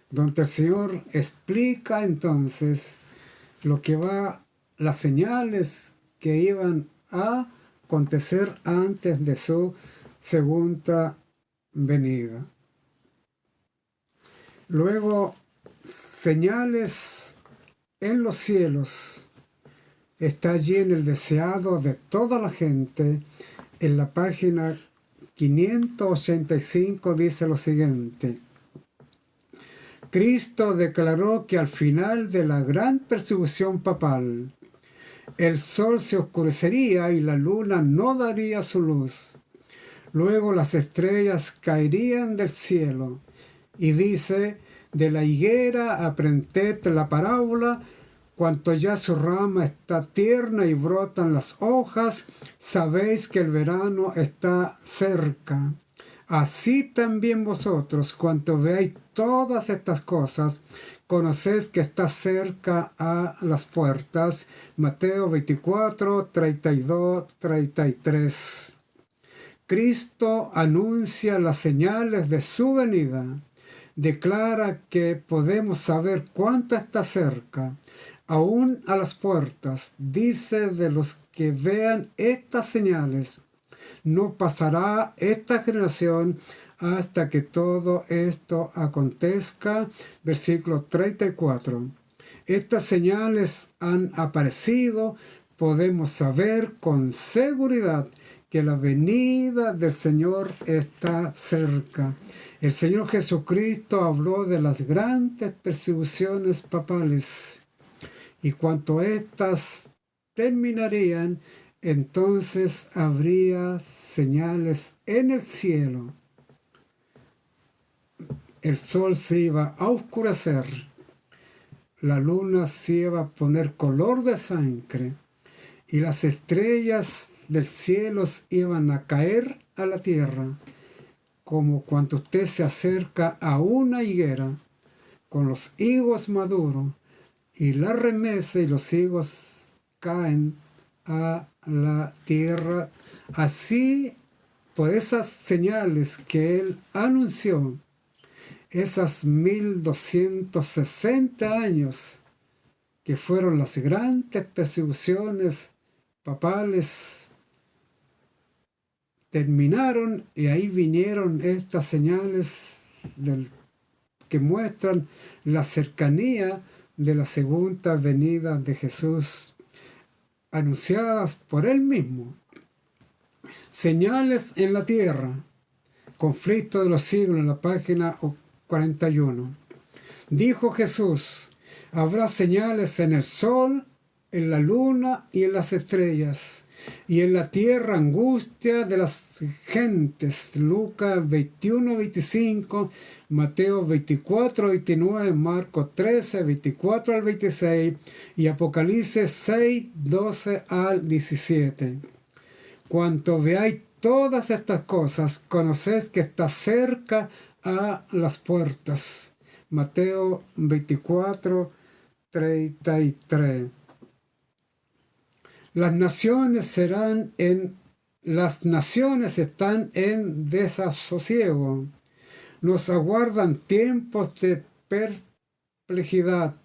Speaker 1: donde el Señor explica entonces lo que las señales que iban a acontecer antes de su segunda venida. Luego, señales en los cielos. Está allí en el deseado de toda la gente. En la página 585 dice lo siguiente. Cristo declaró que al final de la gran persecución papal, el sol se oscurecería y la luna no daría su luz. Luego las estrellas caerían del cielo. Y dice, de la higuera aprended la parábola, cuanto ya su rama está tierna y brotan las hojas, sabéis que el verano está cerca. Así también vosotros, cuanto veáis todas estas cosas, conocéis que está cerca a las puertas. Mateo 24, 32, 33. Cristo anuncia las señales de su venida. Declara que podemos saber cuánto está cerca, aún a las puertas. Dice de los que vean estas señales, no pasará esta generación hasta que todo esto acontezca. Versículo 34. Estas señales han aparecido, podemos saber con seguridad que la venida del Señor está cerca. El Señor Jesucristo habló de las grandes persecuciones papales y cuanto éstas terminarían, entonces habría señales en el cielo. El sol se iba a oscurecer, la luna se iba a poner color de sangre y las estrellas del cielo iban a caer a la tierra, como cuando usted se acerca a una higuera con los higos maduros y la remesa y los higos caen a la tierra. Así, por esas señales que él anunció, esas 1260 años que fueron las grandes persecuciones papales, terminaron y ahí vinieron estas señales que muestran la cercanía de la segunda venida de Jesús, anunciadas por él mismo. Señales en la tierra. Conflicto de los siglos, en la página 41. Dijo Jesús, habrá señales en el sol, en la luna y en las estrellas, y en la tierra angustia de las gentes. Lucas 21, 25, Mateo 24, 29, Marcos 13, 24 al 26 y Apocalipsis 6, 12 al 17. Cuanto veáis todas estas cosas, conocéis que está cerca a las puertas. Mateo 24, 33. Las naciones están en desasosiego. Nos aguardan tiempos de perplejidad.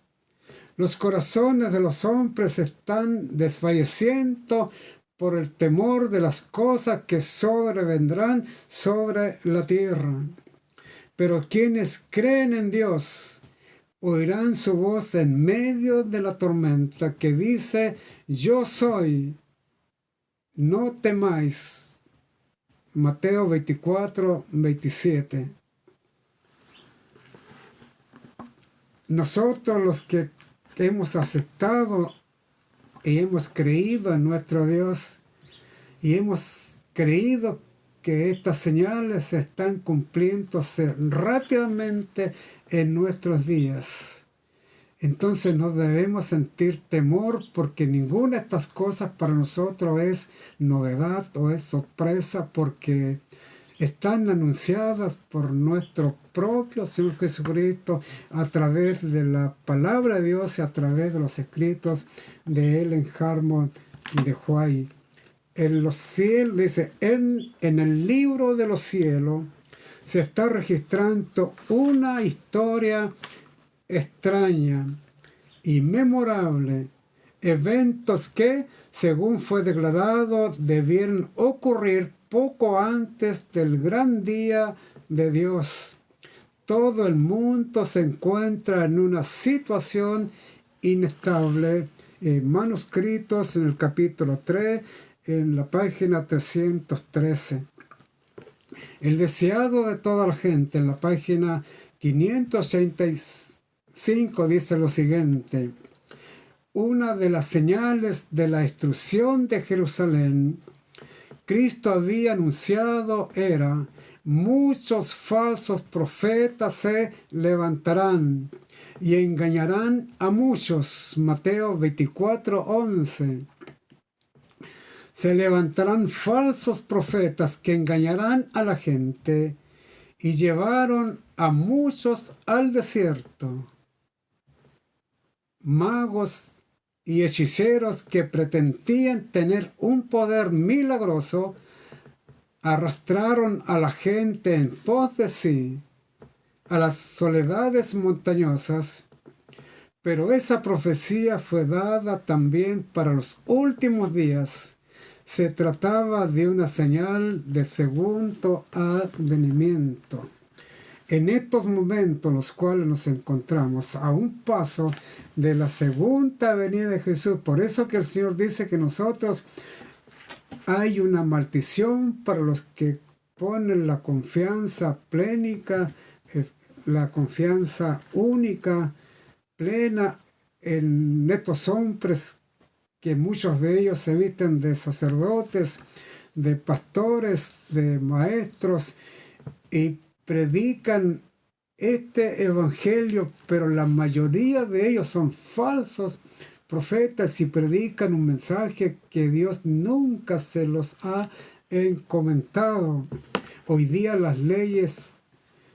Speaker 1: Los corazones de los hombres están desfalleciendo por el temor de las cosas que sobrevendrán sobre la tierra. Pero quienes creen en Dios oirán su voz en medio de la tormenta que dice, yo soy, no temáis. Mateo 24, 27. Nosotros los que hemos aceptado y hemos creído en nuestro Dios y hemos creído que estas señales se están cumpliéndose rápidamente en nuestros días. Entonces no debemos sentir temor porque ninguna de estas cosas para nosotros es novedad o es sorpresa porque están anunciadas por nuestro propio Señor Jesucristo a través de la palabra de Dios y a través de los escritos de Ellen Harmon de White. En los cielos, dice, en el libro de los cielos se está registrando una historia extraña y memorable, eventos que, según fue declarado, debieron ocurrir poco antes del gran día de Dios. Todo el mundo se encuentra en una situación inestable. Manuscritos en el capítulo 3, en la página 313. El deseado de toda la gente, en la página 585, dice lo siguiente: una de las señales de la destrucción de Jerusalén, Cristo había anunciado, era: muchos falsos profetas se levantarán y engañarán a muchos. Mateo 24, 11. Se levantarán falsos profetas que engañarán a la gente, y llevaron a muchos al desierto. Magos y hechiceros que pretendían tener un poder milagroso arrastraron a la gente en pos de sí a las soledades montañosas, pero esa profecía fue dada también para los últimos días. Se trataba de una señal de segundo advenimiento. En estos momentos, los cuales nos encontramos a un paso de la segunda venida de Jesús, por eso que el Señor dice que nosotros hay una maldición para los que ponen la confianza plénica, la confianza única, plena en estos hombres que muchos de ellos se visten de sacerdotes, de pastores, de maestros y predican este evangelio, pero la mayoría de ellos son falsos profetas y predican un mensaje que Dios nunca se los ha encomendado. Hoy día las leyes,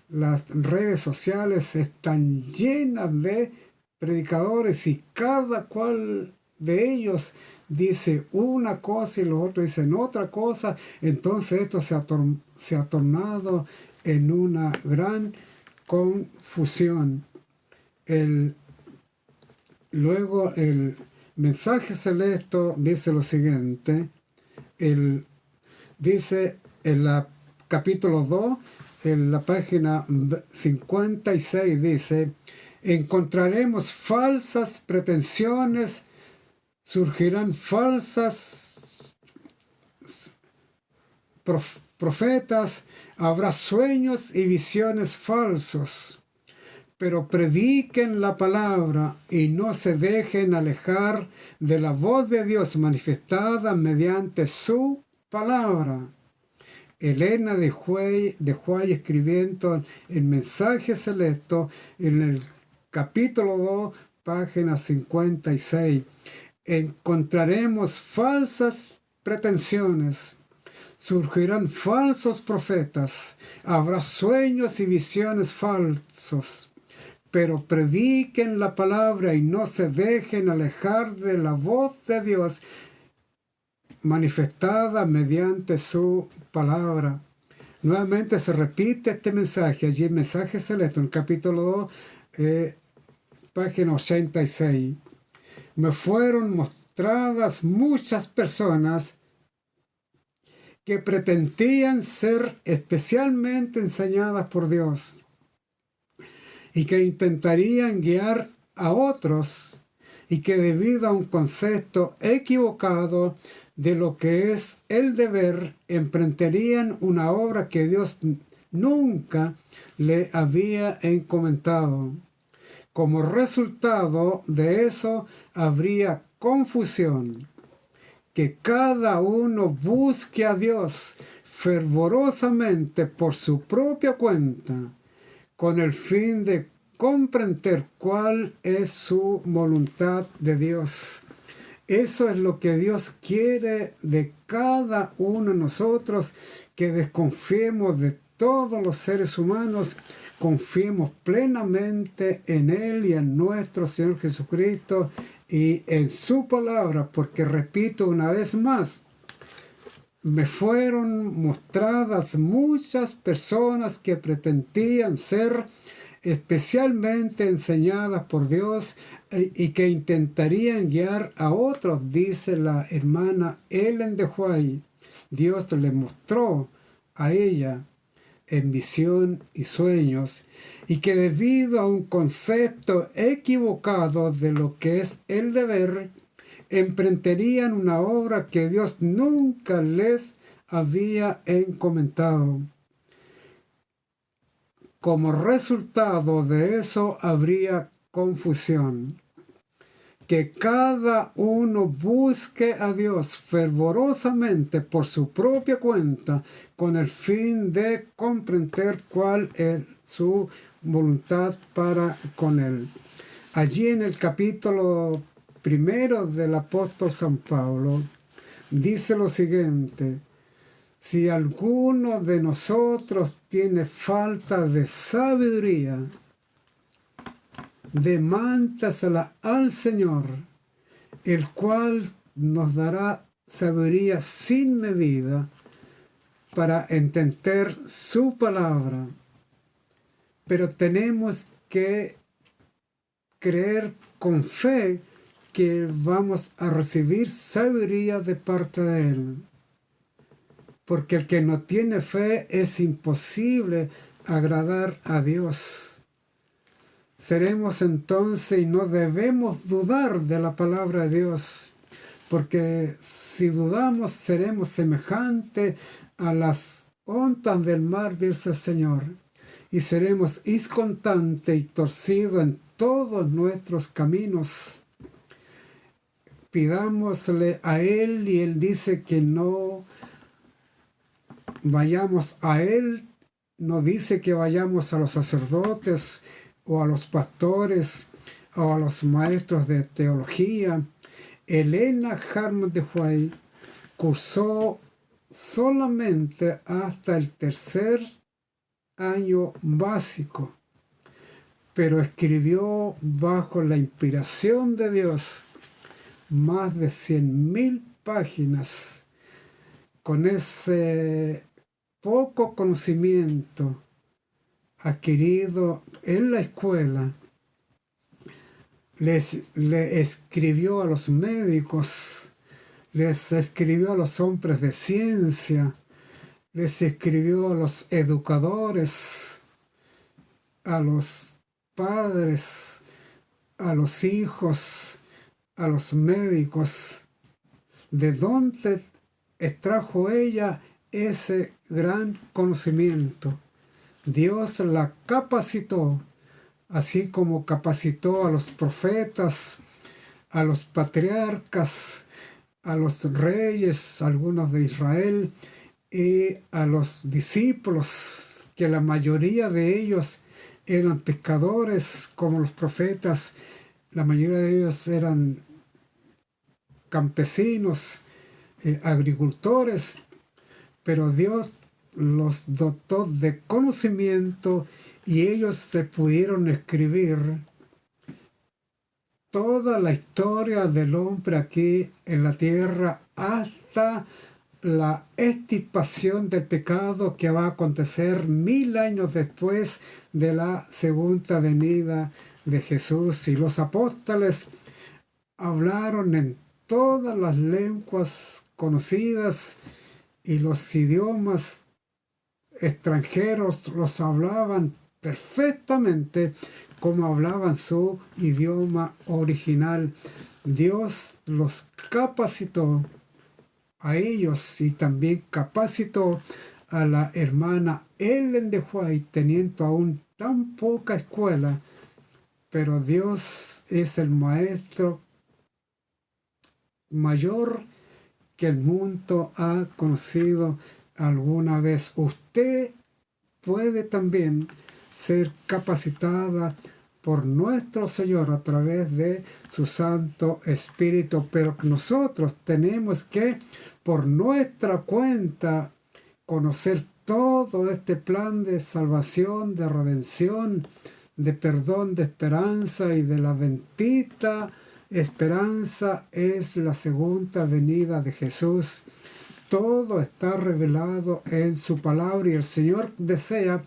Speaker 1: las redes sociales están llenas de predicadores y cada cual de ellos dice una cosa y los otros dicen otra cosa. Entonces esto se ha tornado en una gran confusión. Luego el mensaje celeste dice lo siguiente. Dice en la capítulo 2, en la página 56, dice: encontraremos falsas pretensiones, surgirán falsas profetas, habrá sueños y visiones falsos, pero prediquen la palabra y no se dejen alejar de la voz de Dios manifestada mediante su palabra. Elena de White escribiendo el mensaje celeste en el capítulo 2, página 56. Encontraremos falsas pretensiones, surgirán falsos profetas, habrá sueños y visiones falsos, pero prediquen la palabra y no se dejen alejar de la voz de Dios manifestada mediante su palabra. Nuevamente se repite este mensaje, allí el mensaje celeste, en el capítulo 2, página 86. Me fueron mostradas muchas personas que pretendían ser especialmente enseñadas por Dios y que intentarían guiar a otros y que debido a un concepto equivocado de lo que es el deber, emprenderían una obra que Dios nunca le había encomendado. Como resultado de eso habría confusión. Que cada uno busque a Dios fervorosamente por su propia cuenta, con el fin de comprender cuál es su voluntad de Dios. Eso es lo que Dios quiere de cada uno de nosotros, que desconfiemos de todos los seres humanos, confiemos plenamente en Él y en nuestro Señor Jesucristo y en su palabra, porque repito una vez más, me fueron mostradas muchas personas que pretendían ser especialmente enseñadas por Dios y que intentarían guiar a otros, dice la hermana Ellen de White. Dios le mostró a ella en visión y sueños, y que debido a un concepto equivocado de lo que es el deber, emprenderían una obra que Dios nunca les había encomendado. Como resultado de eso habría confusión. Que cada uno busque a Dios fervorosamente por su propia cuenta, con el fin de comprender cuál es su voluntad para con él. Allí en el capítulo 1 del apóstol San Pablo dice lo siguiente: si alguno de nosotros tiene falta de sabiduría, demándasela al Señor, el cual nos dará sabiduría sin medida para entender su palabra. Pero tenemos que creer con fe que vamos a recibir sabiduría de parte de Él. Porque el que no tiene fe es imposible agradar a Dios. Seremos entonces, y no debemos dudar de la palabra de Dios, porque si dudamos seremos semejantes a las ondas del mar, dice el Señor, y seremos inconstantes y torcidos en todos nuestros caminos. Pidámosle a Él, y Él dice que no vayamos a Él, no dice que vayamos a los sacerdotes o a los pastores o a los maestros de teología. Elena Harman de White cursó solamente hasta el 3er año básico, pero escribió bajo la inspiración de Dios más de 100.000 páginas. Con ese poco conocimiento adquirido en la escuela, le escribió a los médicos, les escribió a los hombres de ciencia, les escribió a los educadores, a los padres, a los hijos, a los médicos. ¿De dónde extrajo ella ese gran conocimiento? Dios la capacitó, así como capacitó a los profetas, a los patriarcas, a los reyes, algunos de Israel, y a los discípulos, que la mayoría de ellos eran pescadores, como los profetas. La mayoría de ellos eran campesinos, agricultores, pero Dios los dotó de conocimiento y ellos se pudieron escribir toda la historia del hombre aquí en la tierra hasta la extirpación del pecado que va a acontecer 1000 años después de la segunda venida de Jesús. Y los apóstoles hablaron en todas las lenguas conocidas, y los idiomas extranjeros los hablaban perfectamente como hablaban su idioma original. Dios los capacitó a ellos y también capacitó a la hermana Ellen de White, teniendo aún tan poca escuela, pero Dios es el maestro mayor que el mundo ha conocido alguna vez. Usted puede también ser capacitada por nuestro Señor a través de su Santo Espíritu, pero nosotros tenemos que por nuestra cuenta conocer todo este plan de salvación, de redención, de perdón, de esperanza, y de la bendita esperanza es la segunda venida de Jesús. Todo está revelado en su palabra, y el Señor desea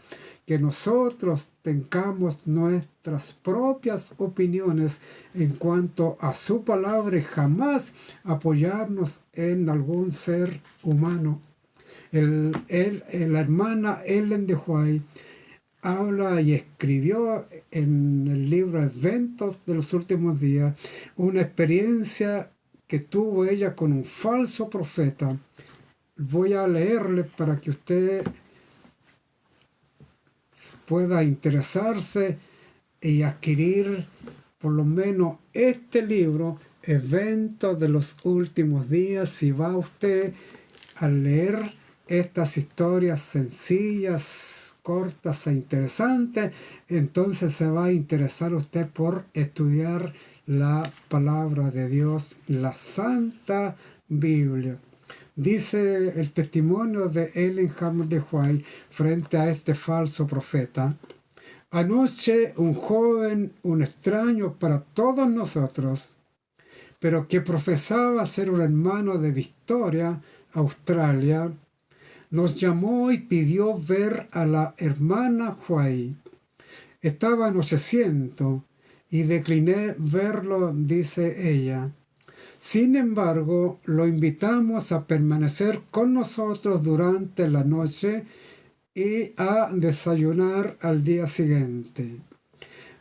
Speaker 1: que nosotros tengamos nuestras propias opiniones en cuanto a su palabra y jamás apoyarnos en algún ser humano. La hermana Ellen de White habla y escribió en el libro Eventos de los Últimos Días una experiencia que tuvo ella con un falso profeta. Voy a leerle para que usted pueda interesarse y adquirir por lo menos este libro, Eventos de los Últimos Días. Si va usted a leer estas historias sencillas, cortas e interesantes, entonces se va a interesar usted por estudiar la palabra de Dios, la Santa Biblia. Dice el testimonio de Ellen Hammer de White frente a este falso profeta: anoche un joven, un extraño para todos nosotros, pero que profesaba ser un hermano de Victoria, Australia, nos llamó y pidió ver a la hermana White. Estaba anocheciendo y decliné verlo, dice ella. Sin embargo, lo invitamos a permanecer con nosotros durante la noche y a desayunar al día siguiente.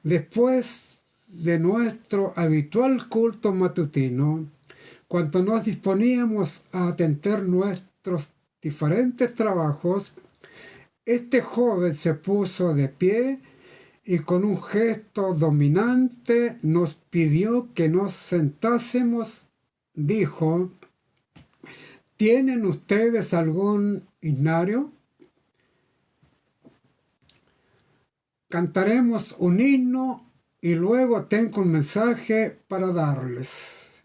Speaker 1: Después de nuestro habitual culto matutino, cuando nos disponíamos a atender nuestros diferentes trabajos, este joven se puso de pie y con un gesto dominante nos pidió que nos sentásemos. Dijo: ¿tienen ustedes algún himnario? Cantaremos un himno y luego tengo un mensaje para darles.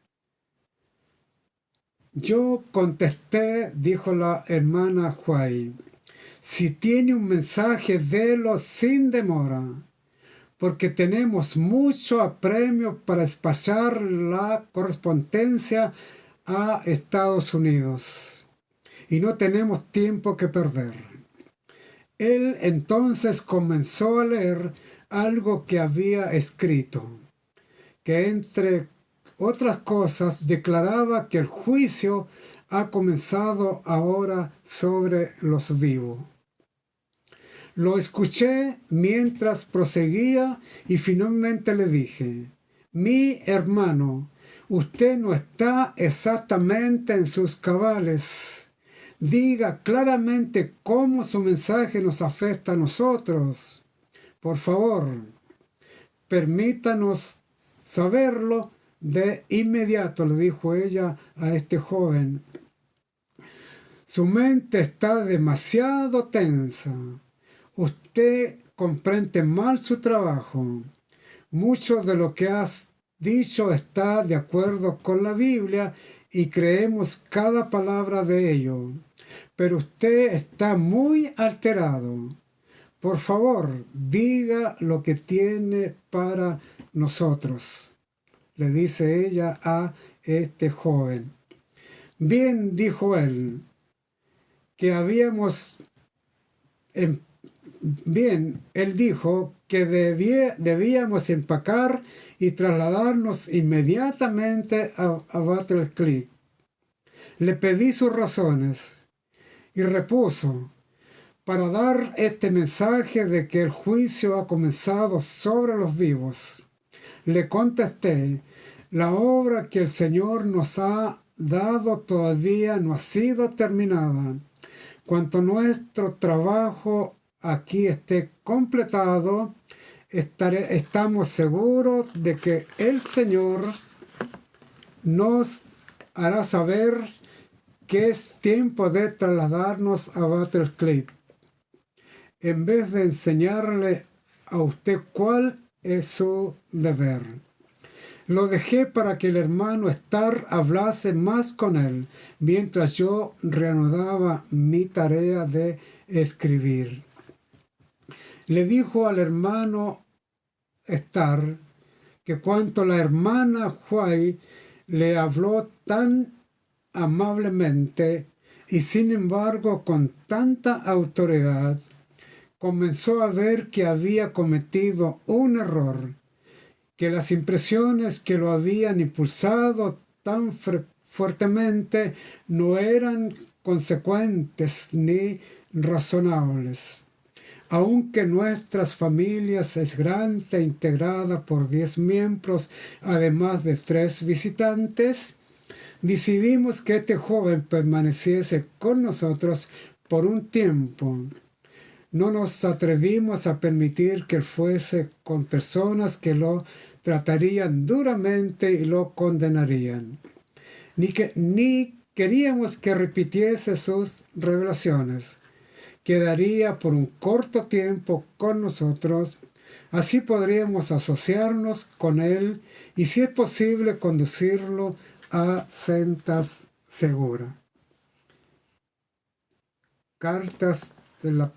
Speaker 1: Yo contesté, dijo la hermana White: si tiene un mensaje, délo sin demora, porque tenemos mucho apremio para despachar la correspondencia a Estados Unidos y no tenemos tiempo que perder. Él entonces comenzó a leer algo que había escrito, que entre otras cosas declaraba que el juicio ha comenzado ahora sobre los vivos. Lo escuché mientras proseguía y finalmente le dije: mi hermano, usted no está exactamente en sus cabales. Diga claramente cómo su mensaje nos afecta a nosotros. Por favor, permítanos saberlo de inmediato, le dijo ella a este joven. Su mente está demasiado tensa. Usted comprende mal su trabajo. Mucho de lo que has dicho está de acuerdo con la Biblia y creemos cada palabra de ello. Pero usted está muy alterado. Por favor, diga lo que tiene para nosotros, le dice ella a este joven. Bien, dijo él, él dijo que debíamos empacar y trasladarnos inmediatamente a Battle Creek. Le pedí sus razones y repuso: para dar este mensaje de que el juicio ha comenzado sobre los vivos. Le contesté: la obra que el Señor nos ha dado todavía no ha sido terminada. Cuanto nuestro trabajo aquí esté completado, estamos seguros de que el Señor nos hará saber que es tiempo de trasladarnos a Battle Creek, en vez de enseñarle a usted cuál es su deber. Lo dejé para que el hermano Starr hablase más con él, mientras yo reanudaba mi tarea de escribir. Le dijo al hermano Starr que cuanto la hermana White le habló tan amablemente y sin embargo con tanta autoridad, comenzó a ver que había cometido un error, que las impresiones que lo habían impulsado tan fuertemente no eran consecuentes ni razonables. Aunque nuestras familias es grande e integrada por 10 miembros, además de 3 visitantes, decidimos que este joven permaneciese con nosotros por un tiempo. No nos atrevimos a permitir que él fuese con personas que lo tratarían duramente y lo condenarían. Ni queríamos que repitiese sus revelaciones. Quedaría por un corto tiempo con nosotros. Así podríamos asociarnos con él y, si es posible, conducirlo a sendas seguras. Cartas de la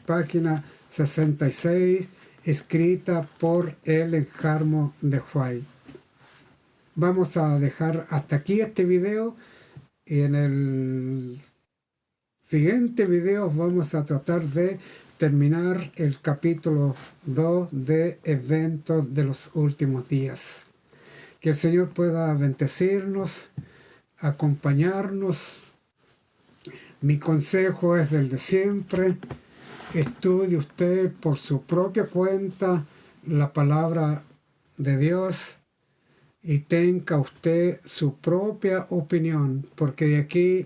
Speaker 1: página 66, escrita por Ellen Harmon de White. Vamos a dejar hasta aquí este video y en el siguiente video vamos a tratar de terminar el capítulo 2 de Eventos de los Últimos Días. Que el Señor pueda bendecirnos, acompañarnos. Mi consejo es el de siempre. Estudie usted por su propia cuenta la palabra de Dios y tenga usted su propia opinión, porque de aquí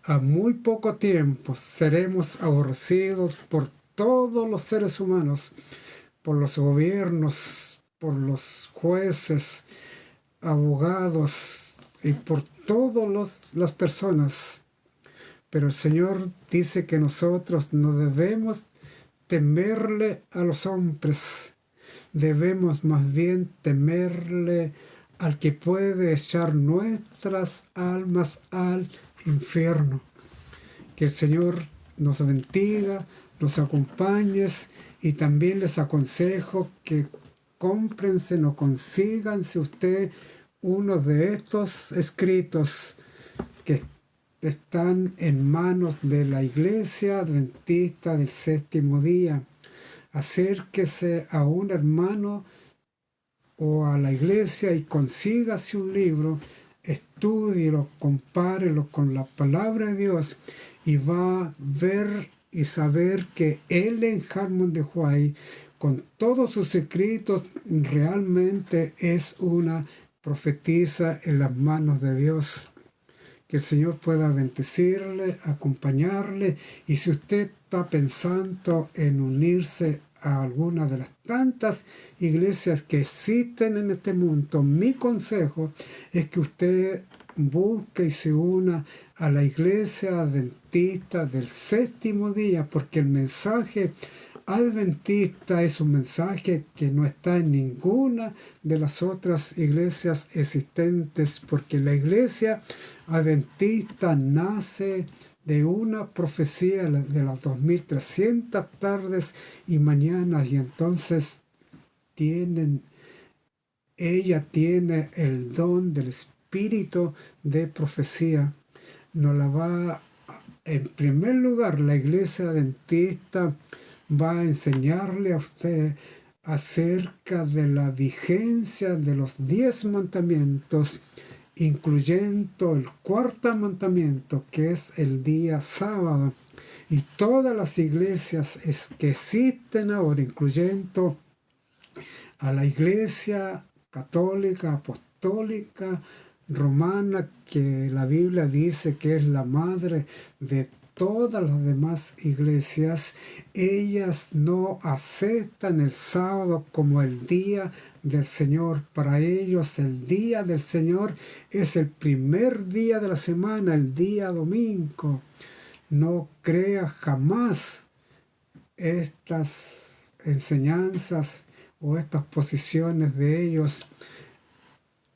Speaker 1: a muy poco tiempo seremos aborrecidos por todos los seres humanos, por los gobiernos, por los jueces, abogados y por todas las personas. Pero el Señor dice que nosotros no debemos temerle a los hombres, debemos más bien temerle al que puede echar nuestras almas al infierno. Que el Señor nos bendiga, nos acompañe, y también les aconsejo que cómprense o consíganse usted uno de estos escritos que están en manos de la Iglesia Adventista del Séptimo Día. Acérquese a un hermano o a la iglesia y consígase un libro, estúdielo, compárelo con la palabra de Dios y va a ver y saber que Ellen Harmon de White, con todos sus escritos, realmente es una profetisa en las manos de Dios. Que el Señor pueda bendecirle, acompañarle, y si usted está pensando en unirse a alguna de las tantas iglesias que existen en este mundo, mi consejo es que usted busque y se una a la Iglesia Adventista del Séptimo Día, porque el mensaje adventista es un mensaje que no está en ninguna de las otras iglesias existentes, porque la iglesia adventista nace de una profecía de las 2300 tardes y mañanas, y entonces ella tiene el don del espíritu de profecía. En primer lugar, la iglesia adventista va a enseñarle a usted acerca de la vigencia de los 10 mandamientos, incluyendo el cuarto mandamiento, que es el día sábado. Y todas las iglesias que existen ahora, incluyendo a la iglesia católica, apostólica, romana, que la Biblia dice que es la madre de todas las demás iglesias, ellas no aceptan el sábado como el día del Señor. Para ellos el día del Señor es el primer día de la semana, el día domingo. No crea jamás estas enseñanzas o estas posiciones de ellos.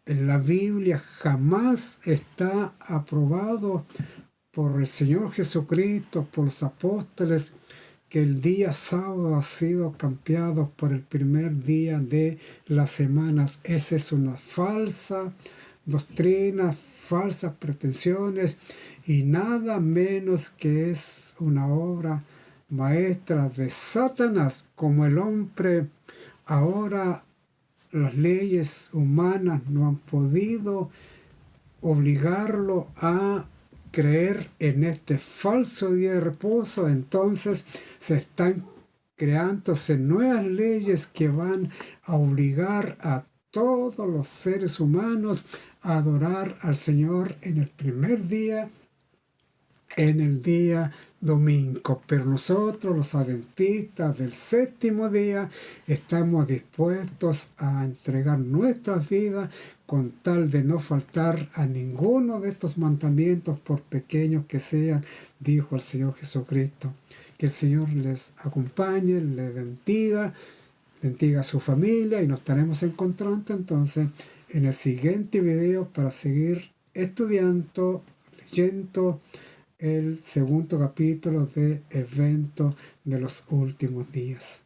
Speaker 1: En la Biblia jamás está aprobado por el Señor Jesucristo, por los apóstoles, que el día sábado ha sido cambiado por el primer día de las semanas. Esa es una falsa doctrina, falsas pretensiones y nada menos que es una obra maestra de Satanás. Como el hombre ahora, las leyes humanas no han podido obligarlo a creer en este falso día de reposo, entonces se están creándose nuevas leyes que van a obligar a todos los seres humanos a adorar al Señor en el primer día, en el día domingo. Pero nosotros, los adventistas del séptimo día, estamos dispuestos a entregar nuestras vidas con tal de no faltar a ninguno de estos mandamientos, por pequeños que sean, dijo el Señor Jesucristo. Que el Señor les acompañe, les bendiga a su familia, y nos estaremos encontrando entonces en el siguiente video para seguir estudiando, leyendo el segundo capítulo de Eventos de los Últimos Días.